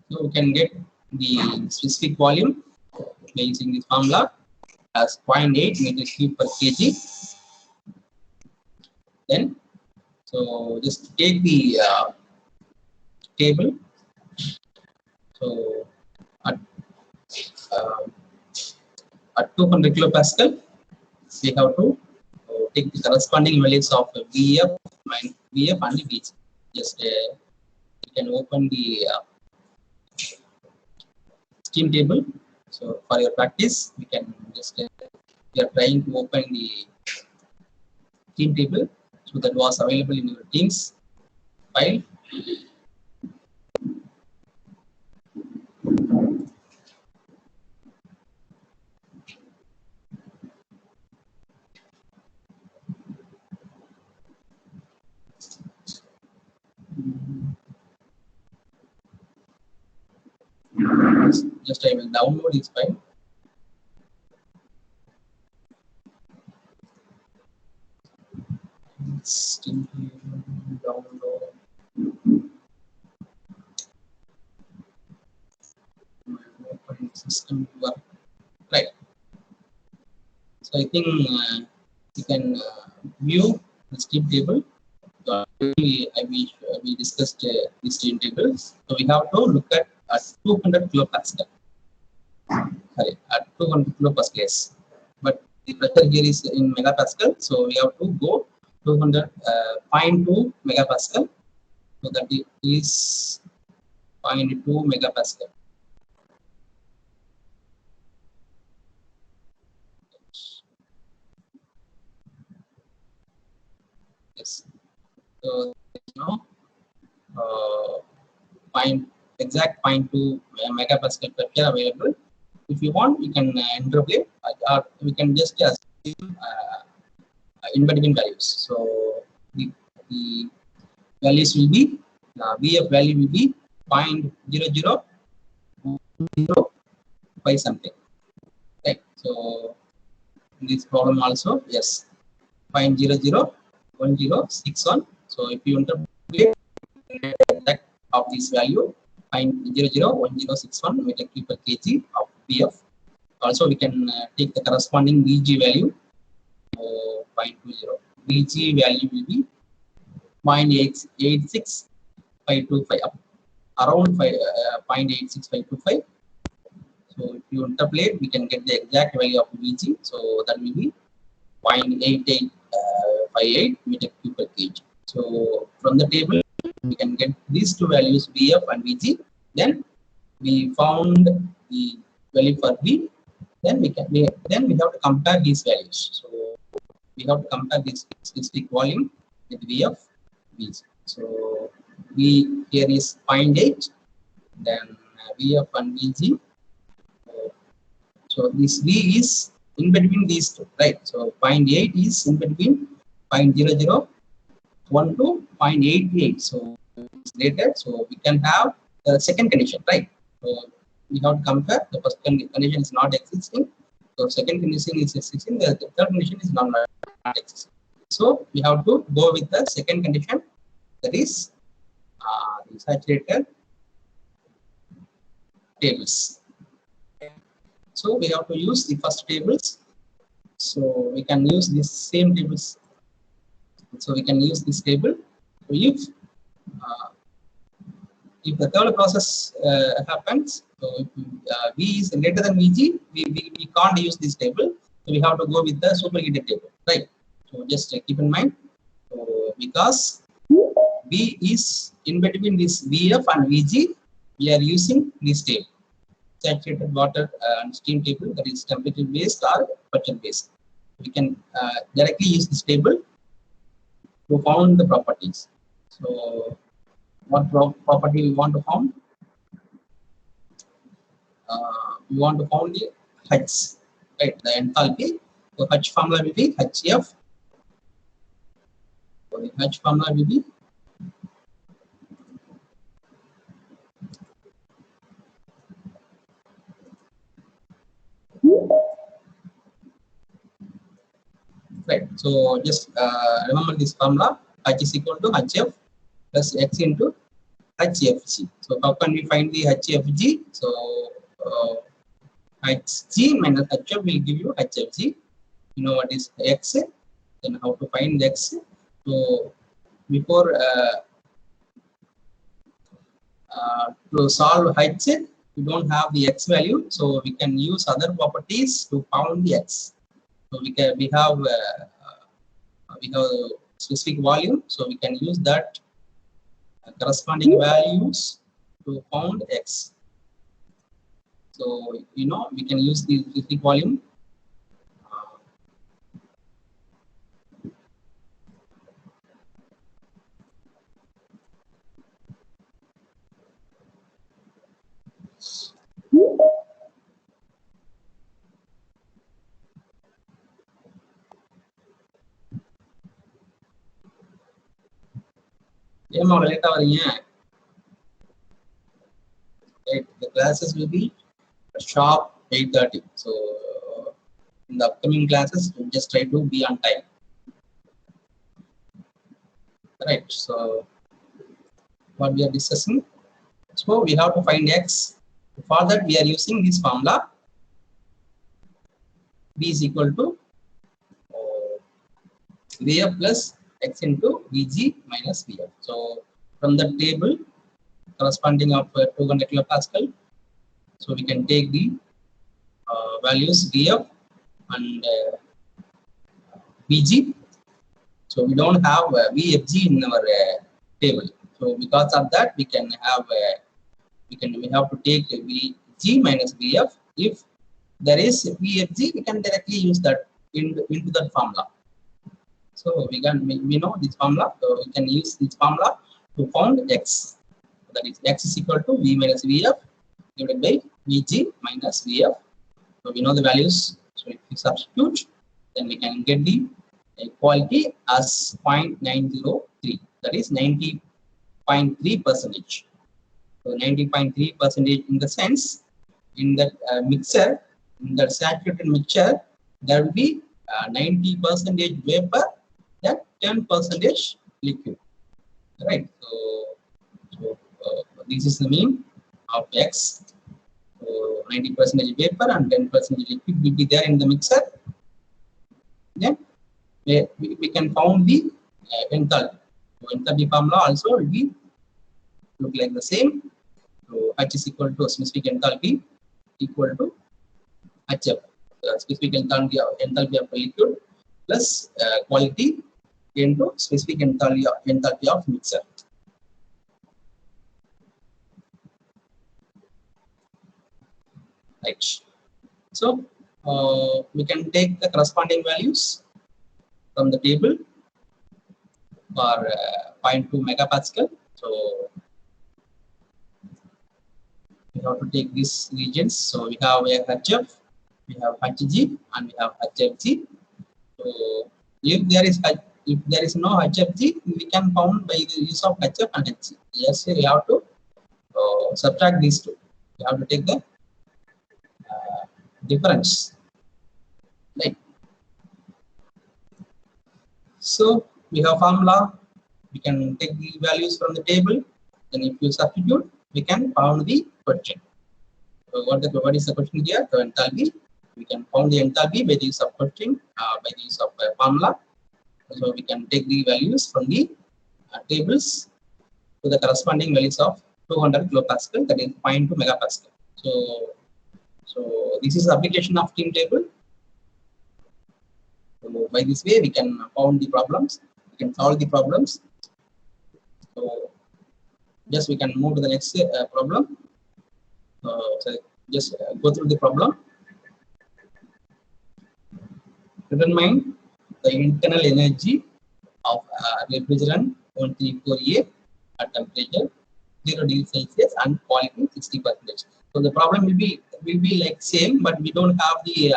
So we can get the specific volume by using this formula as 0.8 meter cube per kg. Then, so just take the table. So at 200 kilopascal, we have to take the corresponding values of VF and VG. Just you can open the steam table. So for your practice, we can just we are trying to open the steam table, so that was available in your Teams file. Just I will download this file. Steam table download. Operating system work. Right. So I think you can view the steam table. We discussed the steam tables. So we have to look at 200 kilopascal. Sorry, at 200 kilopascals. But the pressure here is in megapascal, so we have to go 200.2 megapascal. So that is 0.2 megapascal. Yes. So now exact 0.2 megapascal pressure available. If you want, you can interpolate, or we can just assume in between values. So the values will be VF value will be 0.0005 something. Right. So in this problem also, yes, 0.001061. So if you interpolate that of this value 0.001061 meter cube per kg of VF. Also, we can take the corresponding VG value 0.20. VG value will be 0.86 525 up around 0.86525. So if you interpolate, we can get the exact value of Vg. So that will be 0.8858 meter cube per kg. So from the table, we can get these two values Vf and Vg. Then we found the value for V. Then we have to compare these values. So we have to compare this specific volume with Vf, Vg. So V here is 0.8, then Vf and Vg. So this V is in between these two, right? So 0.8 is in between 0.0012 to 0.88. So it's greater. So we can have the second condition, right? So we have to compare. The first condition is not existing. So second condition is existing. The third condition is not existing. So we have to go with the second condition, that is the saturated tables. So we have to use the first tables. So we can use this same tables. So we can use this table. So if the third process happens, so if V is greater than Vg, we can't use this table. So we have to go with the superheated table, right? So just keep in mind. So because V is in between this Vf and Vg, we are using this table, saturated water and steam table, that is temperature based or pressure based. We can directly use this table to found the properties. So what property we want to found? We want to found the H, right? The enthalpy. So H formula will be HF. So the H formula will be right. So just remember this formula: H is equal to HF plus X into HFG. So how can we find the HFG? So Hg minus HF will give you HFG. You know what is X? Then how to find the X? So before to solve H, we don't have the X value, so we can use other properties to found the X. So we have specific volume, so we can use that corresponding values to found X. So you know we can use the specific volume. Right, the classes will be sharp 8:30. So in the upcoming classes, we just try to be on time. Right. So what we are discussing. So we have to find X. For that, we are using this formula. V is equal to Vf plus X into Vg minus Vf. So from the table corresponding of 200 kilopascal, so we can take the values Vf and Vg. So we don't have Vfg in our table. So because of that, we can have we have to take Vg minus Vf. If there is Vfg, we can directly use that into that formula. So we know this formula, so we can use this formula to found X. That is X is equal to V minus Vf divided by Vg minus Vf. So we know the values. So if we substitute, then we can get the equality as 0.903. That is 90.3%. So 90.3% in the sense, in that mixture, in that saturated mixture, there will be 90% vapor, then 10% liquid. Right. So this is the mean of X. So 90% vapor and 10% liquid will be there in the mixer. Then we can found the enthalpy. So enthalpy formula also will be look like the same. So H is equal to specific enthalpy equal to HF, specific enthalpy of liquid plus quality into specific enthalpy of mixer. Right. So we can take the corresponding values from the table for 0.2 megapascal. So we have to take these regions. So we have a HF, we have HG, and we have HFG. So if there is no HFG, we can found by the use of HF and HG. Yes, we have to subtract these two. We have to take the difference. Right. So we have formula. We can take the values from the table. Then if you substitute, we can found the question. So what is the question here? The enthalpy. We can found the enthalpy by the use of question, by the use of formula. So we can take the values from the tables to the corresponding values of 200 kilopascal, that is 0.2 megapascal. So this is the application of steam table. So by this way, we can found the problems. We can solve the problems. So just we can move to the next problem. So just go through the problem. Determine the internal energy of refrigerant 134A at temperature 0 degrees Celsius and quality 60%. So the problem will be like same, but we don't have the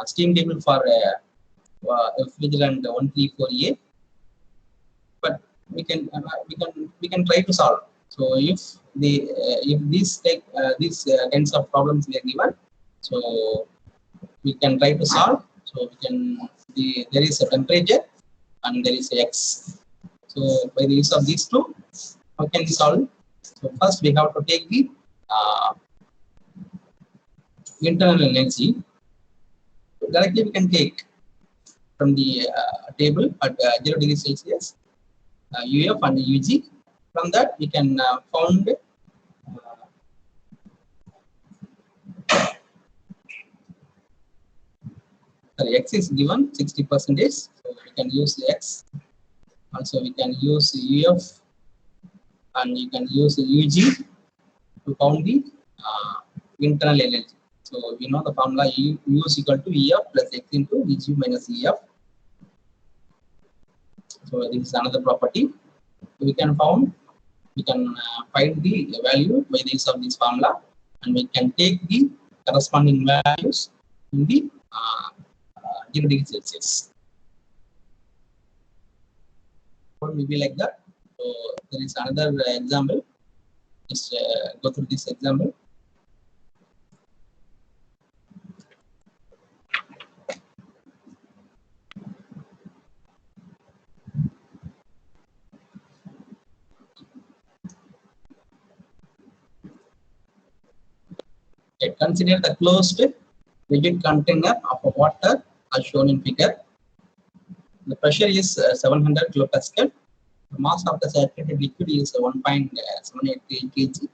steam table for refrigerant 134A. But we can try to solve. So if these kinds of problems we are given, so we can try to solve. So we can there is a temperature and there is a X. So by the use of these two, how can we solve? So first we have to take the internal energy. So directly we can take from the table at 0 degrees Celsius, UF and UG. From that we can found X is given 60%. So we can use the X. Also we can use UF and you can use UG to found the internal energy. So we know the formula U is equal to EF plus X into EG minus EF. So this is another property. We can find the value by the use of this formula, and we can take the corresponding values in the 0 degrees Celsius. It will be like that. So there is another example. Just go through this example. Consider the closed rigid container of water as shown in figure. The pressure is 700 kilopascal. The mass of the saturated liquid is 1.783 kg,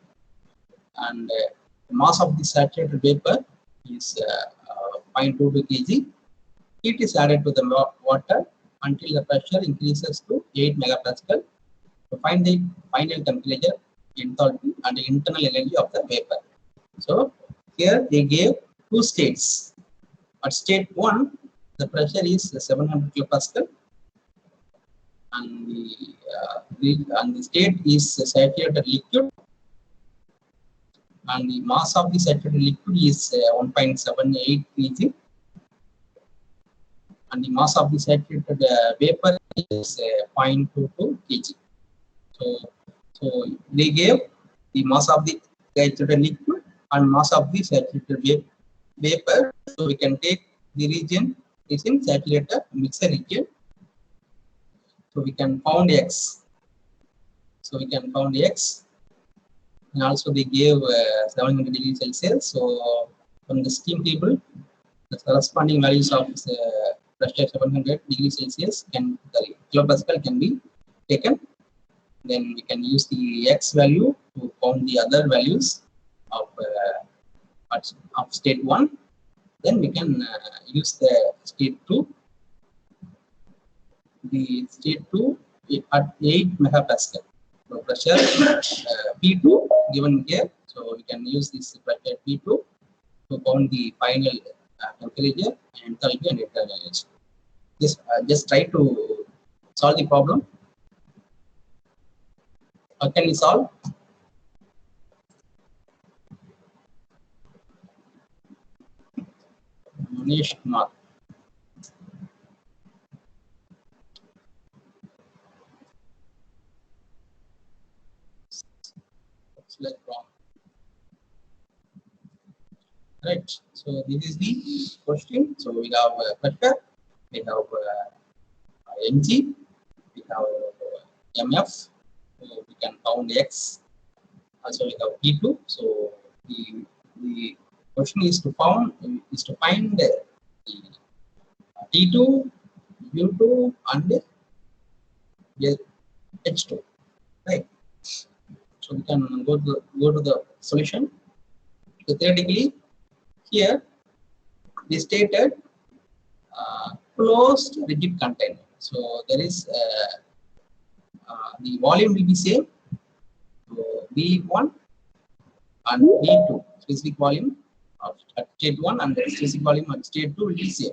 and the mass of the saturated vapor is 0.22 kg. Heat is added to the water until the pressure increases to 8 megapascal to find the final temperature, enthalpy, and the internal energy of the vapor. So here they gave two states. At state 1, the pressure is 700 kilopascal, and the state is saturated liquid, and the mass of the saturated liquid is 1.78 kg, and the mass of the saturated vapor is 0.22 kg. So they gave the mass of the saturated liquid and mass of the saturated vapor. So we can take the region is in saturated mixer region. So we can found X. So we can found X, and also they gave 700 degrees Celsius. So from the steam table, the corresponding values of pressure 700 degrees Celsius kilopascal can be taken. Then we can use the x value to count the other values of state 1. Then we can use the state 2. The state 2 at 8 megapascal. So pressure P2 given here. So we can use this pressure P2 to count the final temperature, enthalpy, and internal energy. Just try to solve the problem. How can we solve? Manish Kumar. Like wrong. Right. So this is the question. So we have pressure, we have mg, we have mf. So we can count x. Also we have P2. So the question is to find the T2, U2, and H2. Right. So we can go to the solution. So theoretically, here we stated closed rigid container. So there is the volume will be same. So V1 and V2, specific volume at state 1 and the specific volume at state 2 will be same.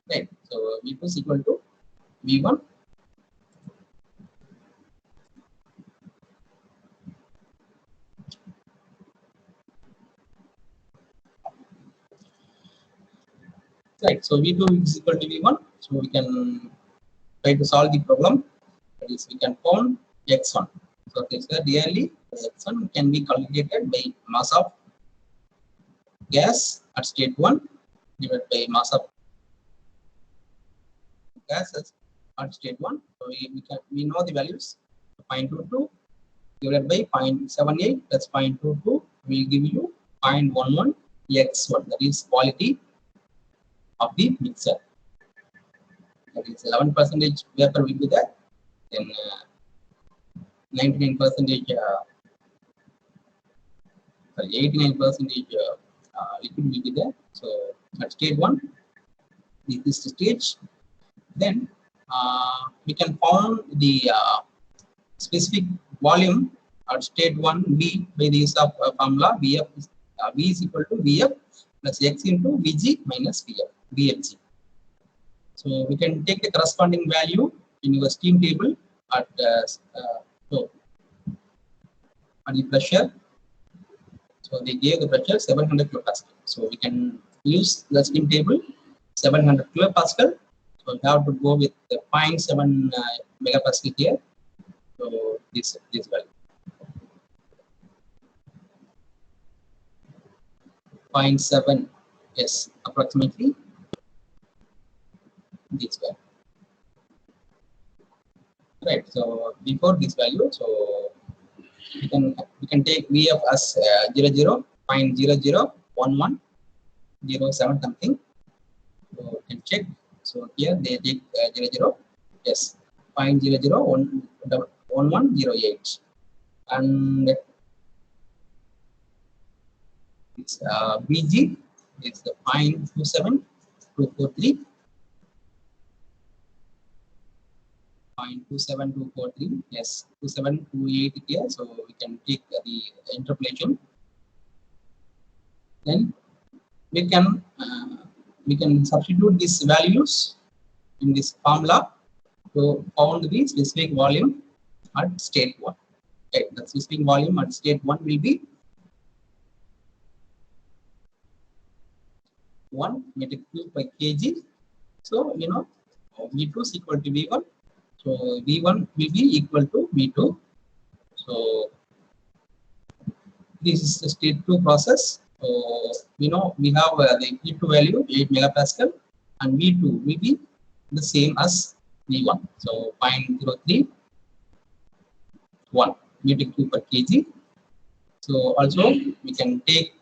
Right. So V2 is equal to V1. Right. So V2 is equal to V1. So we can try to solve the problem. That is, we can count x1. So this is clearly x1 can be calculated by mass of gas at state 1 divided by mass of gases at state 1. So we know the values. 0.22 divided by 0.78 plus 0.22 will give you 0.11 x1. That is quality of the mixer. That is 11% vapor will be there. Then 99% 89% liquid will be there. So at stage 1, this is the stage. Then we can found the specific volume at state 1 V by the use of formula Vf V is equal to Vf plus x into Vg minus Vf, Vfg. So we can take the corresponding value in your steam table at the pressure. So they gave the pressure 700 kilopascal. So we can use the steam table 700 kilopascal. So we have to go with the 0.7 megapascal here. So this value 0.7, yes, approximately this value. Right. So before this value, so we can take Vf as 0.001107 something. So you can check. So here they take 00, yes, 0.001108, and it's Vg is the 0.27243. 0.27243, yes, 2728 here. So we can take the interpolation. Then we can substitute these values in this formula to found the specific volume at state 1. Okay, the specific volume at state 1 will be 1 meter cube per kg. So you know V2 is equal to V1. So V1 will be equal to V2. So this is the state 2 process. So we know we have the P2 value 8 megapascal and V2 will be the same as V1. So 0.031 meter cube per kg. So also we can take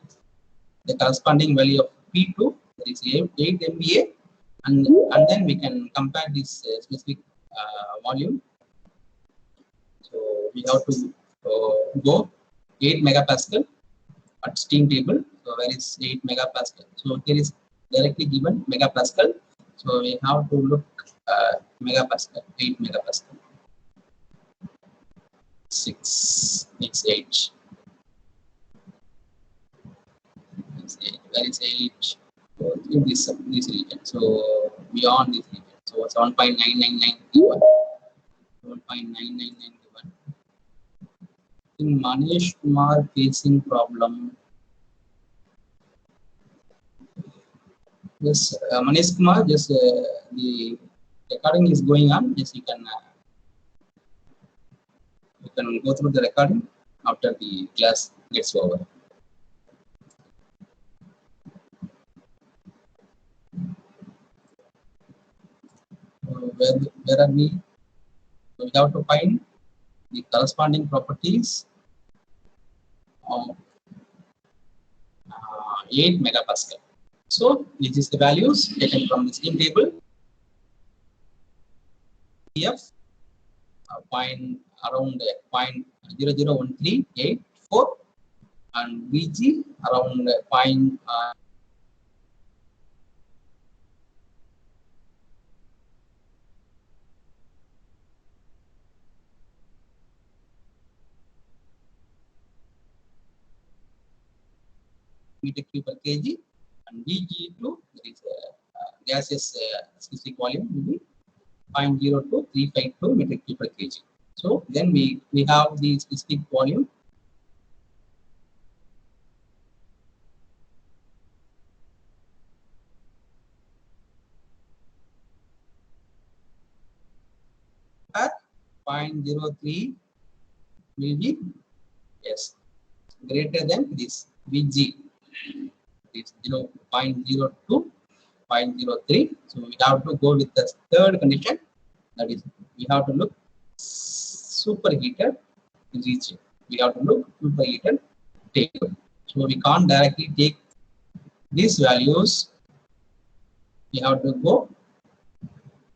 the corresponding value of P2, that is 8 MVA, and then we can compare this specific volume. So we have to go 8 megapascal at steam table. So where is 8 megapascal? So here is directly given megapascal. So we have to look megapascal, 8 megapascal. 6, it's 8. It's 8. Where is 8? So in this region. So beyond this region. So 7.999 7.999 in Manish Kumar facing problem. Yes, Manish Kumar, just the recording is going on. Yes, you can go through the recording after the class gets over. Where are we? So we have to find the corresponding properties of 8 megapascal. So this is the values taken from the steam table. PF point around 0.001384 and VG around point meter cube per kg, and VG2 that is gaseous specific volume will be 0.02352 meter cube per kg. So then we have the specific volume at 0.03 will be yes greater than this VG is 0.02, 0.03. So we have to go with the third condition, that is we have to look superheated region. We have to look superheated table. So we can't directly take these values. We have to go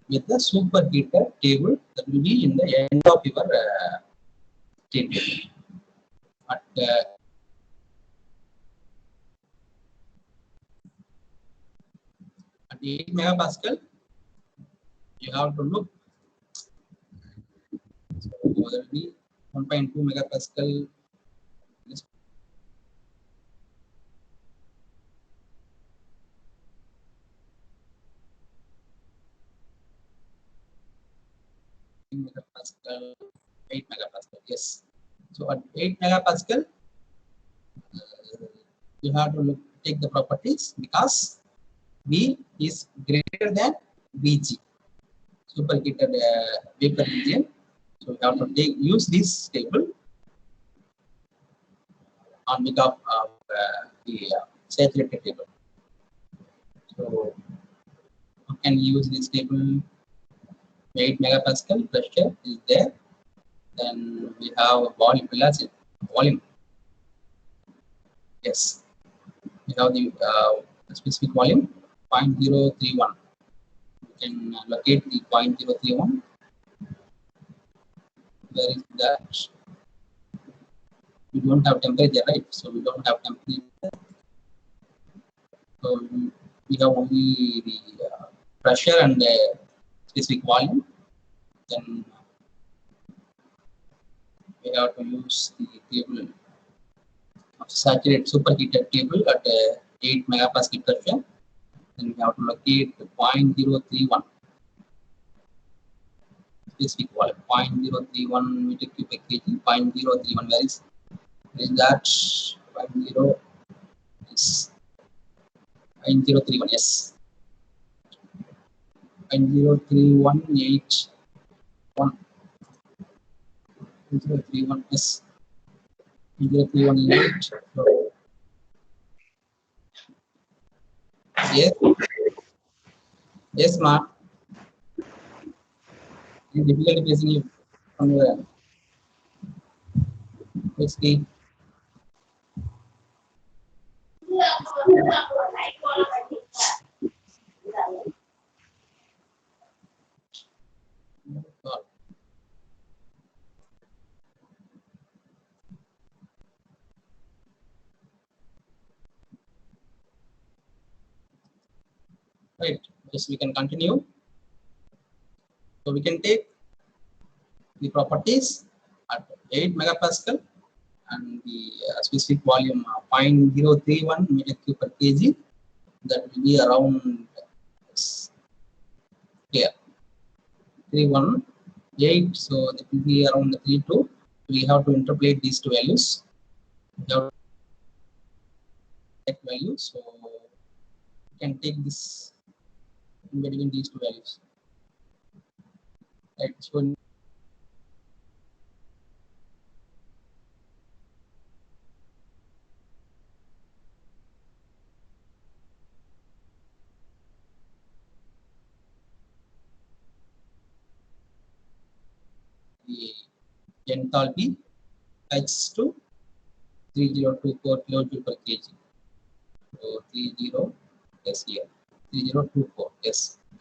with the superheated table that will be in the end of your table. At 8 megapascal, you have to look. So there will be 1.2 megapascal. Megapascal, 8 megapascal, yes. So at 8 megapascal, you have to take the properties because V is greater than Vg, superheated vapor region. So we have to use this table on behalf of the saturated table. So you can use this table. 8 megapascal pressure is there. Then we have volume velocity. Volume. Yes. We have the specific volume 0.031. You can locate the 0.031. Where is that? We don't have temperature, right? So we don't have temperature. So we have only the pressure and specific volume. Then we have to use the table of saturated superheated table at 8 megapascal pressure. Then we have to locate 0.031 specific volume, 0.031 meter cube per kg. 0.031, where is that? 0 is 0.031, yes. 0.03181. 0.031, yes. 0.03188. So, yes. Yes, ma. Difficulty facing you from the XD. right? Yes, we can continue. So we can take the properties at 8 megapascal and the specific volume 0.031 meter cube per kg. That will be around here 318. So that will be around the 32. We have to interpolate these two values. We have to value. So we can take this in between these two values. Right. So the enthalpy H to 3024 kilojoule per kg. So 30 yes here 3024 yes you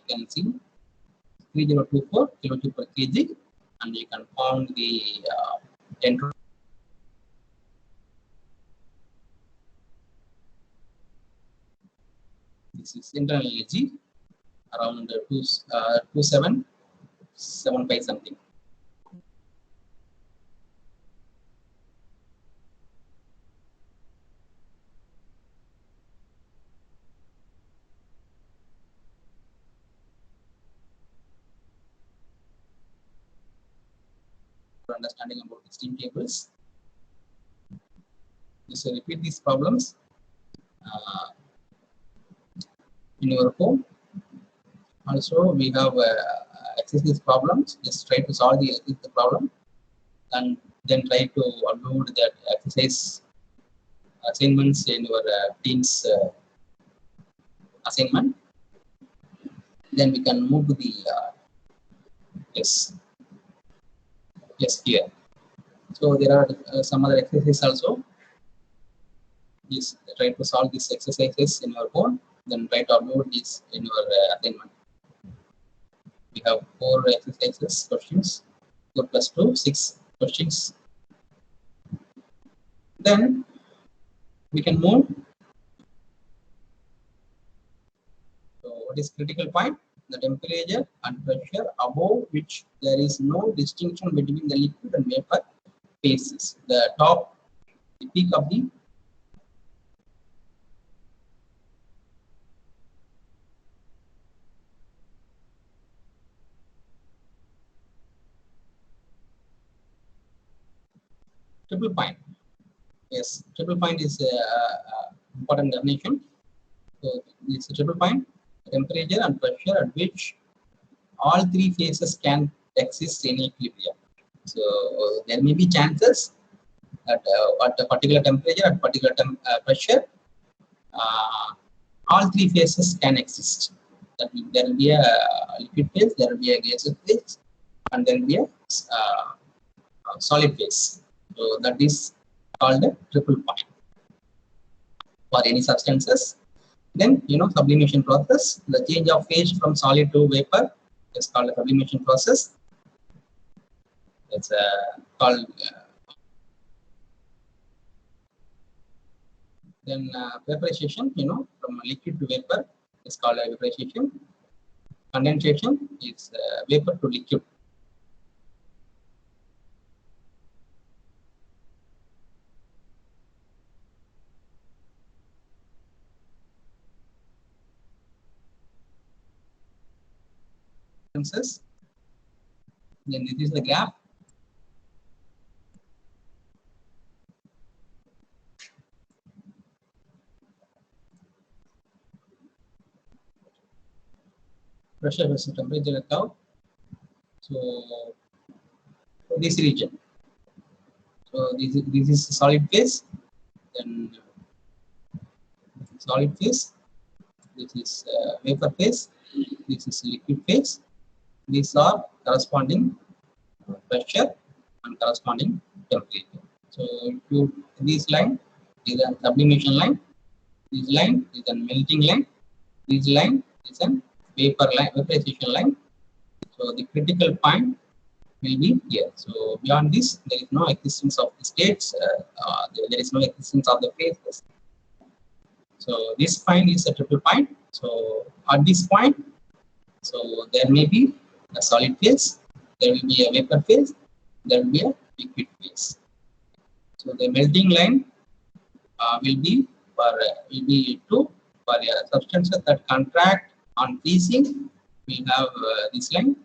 can see 3024 kilojoule per kg, and you can found the entropy. This is internal energy around 2775 something. For understanding about the steam tables, just repeat these problems uh, in your home. Also, we have exercise problems. Just try to solve the problem and then try to upload that exercise assignments in your team's assignment. Then we can move to the yes here. So there are some other exercises also. Yes, try to solve these exercises in your phone. Then try to upload this in your assignment. We have 4 exercises questions. 4 plus 2, 6 questions. Then we can move. So what is critical point? The temperature and pressure above which there is no distinction between the liquid and vapor phases. The top, the peak of the triple point. Yes, triple point is important definition. So it's a triple point, temperature and pressure at which all 3 phases can exist in equilibrium. So there may be chances at a particular temperature, at particular pressure, all 3 phases can exist. That means there will be a liquid phase, there will be a gaseous phase, and there will be a solid phase. So that is called a triple point for any substances. Then sublimation process. The change of phase from solid to vapor is called a sublimation process. It's called then vaporization. From liquid to vapor is called a vaporization. Condensation is vapor to liquid. Then this is the graph. Pressure versus temperature curve. So this region. So this is solid phase. Then solid phase. This is vapor phase. This is liquid phase. These are corresponding pressure and corresponding temperature. So if you this line is a sublimation line. This line is a melting line. This line is a vapor line, vaporization line. So the critical point will be here. So beyond this, there is no existence of the states. There is no existence of the phases. So this point is a triple point. So at this point, so there may be a solid phase, there will be a vapor phase, there will be a liquid phase. So the melting line will be two for substances that contract on freezing. We have this line.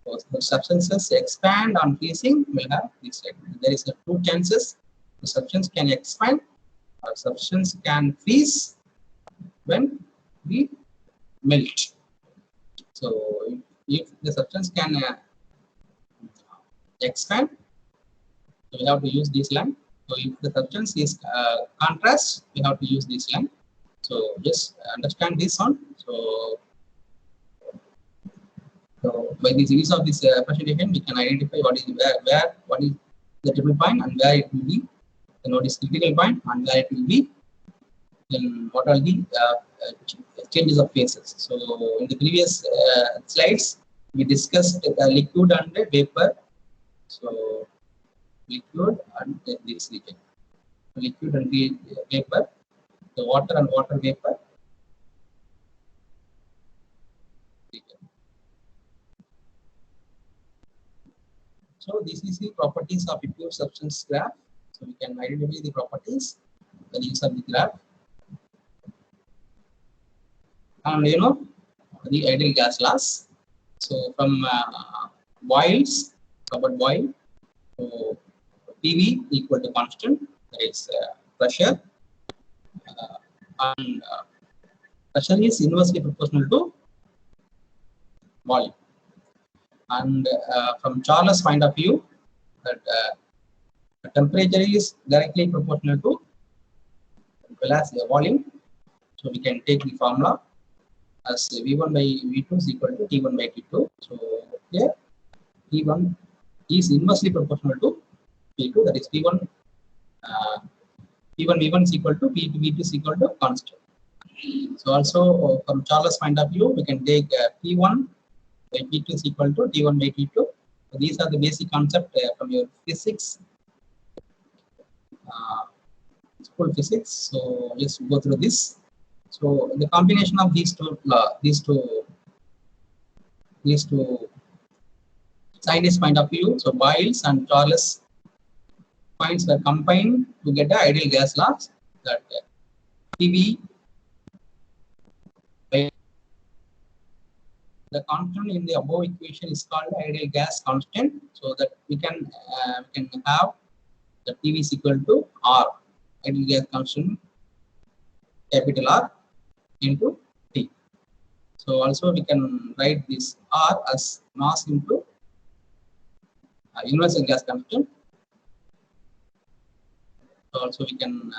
So the substances expand on freezing, will have this line. There is two chances: the substance can expand or substance can freeze when we melt. So if the substance can expand, so we have to use this line. So if the substance is contrast, we have to use this line. So just understand this one. So by the use of this presentation, we can identify what is what is the triple point and where it will be. Then what is critical point and where it will be. Then what are the changes of phases. So in the previous slides, we discussed liquid and vapor. So liquid and this region. Liquid and the vapor, the water and water vapor. So this is the properties of a pure substance graph. So we can identify the properties by the use of the graph. And the ideal gas laws. So from boils, covered boil, so PV equal to constant, that is pressure, and pressure is inversely proportional to volume. And from Charles' point of view, that the temperature is directly proportional to velocity volume. So we can take the formula as V1 by V2 is equal to T1 by T2. So here T1 is inversely proportional to P2, that is P1 V1 is equal to P2 V2 is equal to constant. So also from Charles' point of view, we can take P1 by P2 is equal to T1 by T2. So these are the basic concept from your physics, school physics. So just go through this. So the combination of these two scientist point of view, so Boyle's and Charles points were combined to get the ideal gas laws, that PV by the constant in the above equation is called ideal gas constant, so that we can have the PV is equal to R, ideal gas constant, capital R into T. So also we can write this R as mass into universal gas constant. So also we can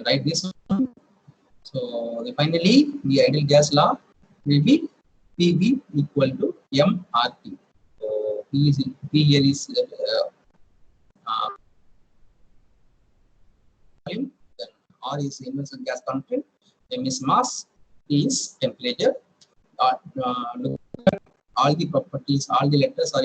write this one. So finally the ideal gas law will be PV equal to mRT. So P here is volume, then R is universal gas constant, M is mass, T is temperature. Look at all the properties, all the letters are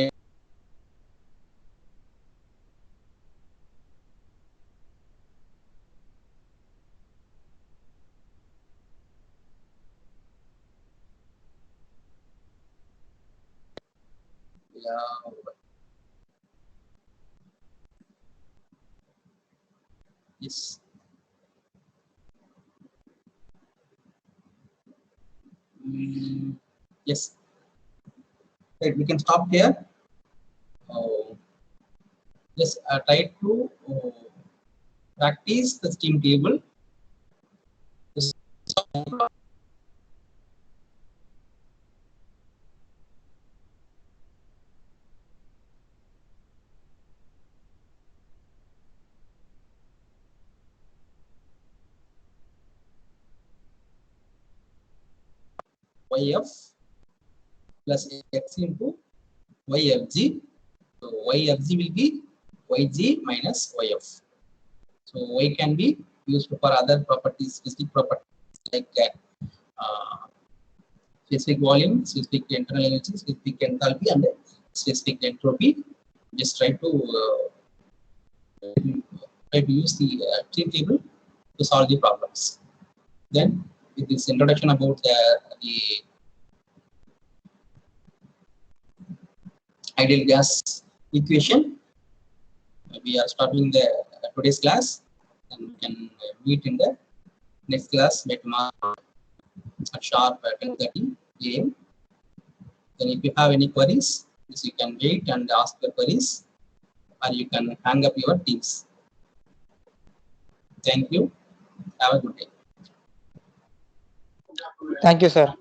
yes. Yes. Right, we can stop here. Just try to practice the steam table. YF plus X into YFG. So YFG will be YG minus YF. So Y can be used for other properties, specific properties like specific volume, specific internal energy, specific enthalpy, and specific entropy. Just try to use the steam table to solve the problems. Then with this introduction about the ideal gas equation, we are starting the today's class, and we can meet in the next class by tomorrow at sharp 10:30 a.m. Then if you have any queries, you can wait and ask the queries, or you can hang up your teams. Thank you. Have a good day. Thank you, sir.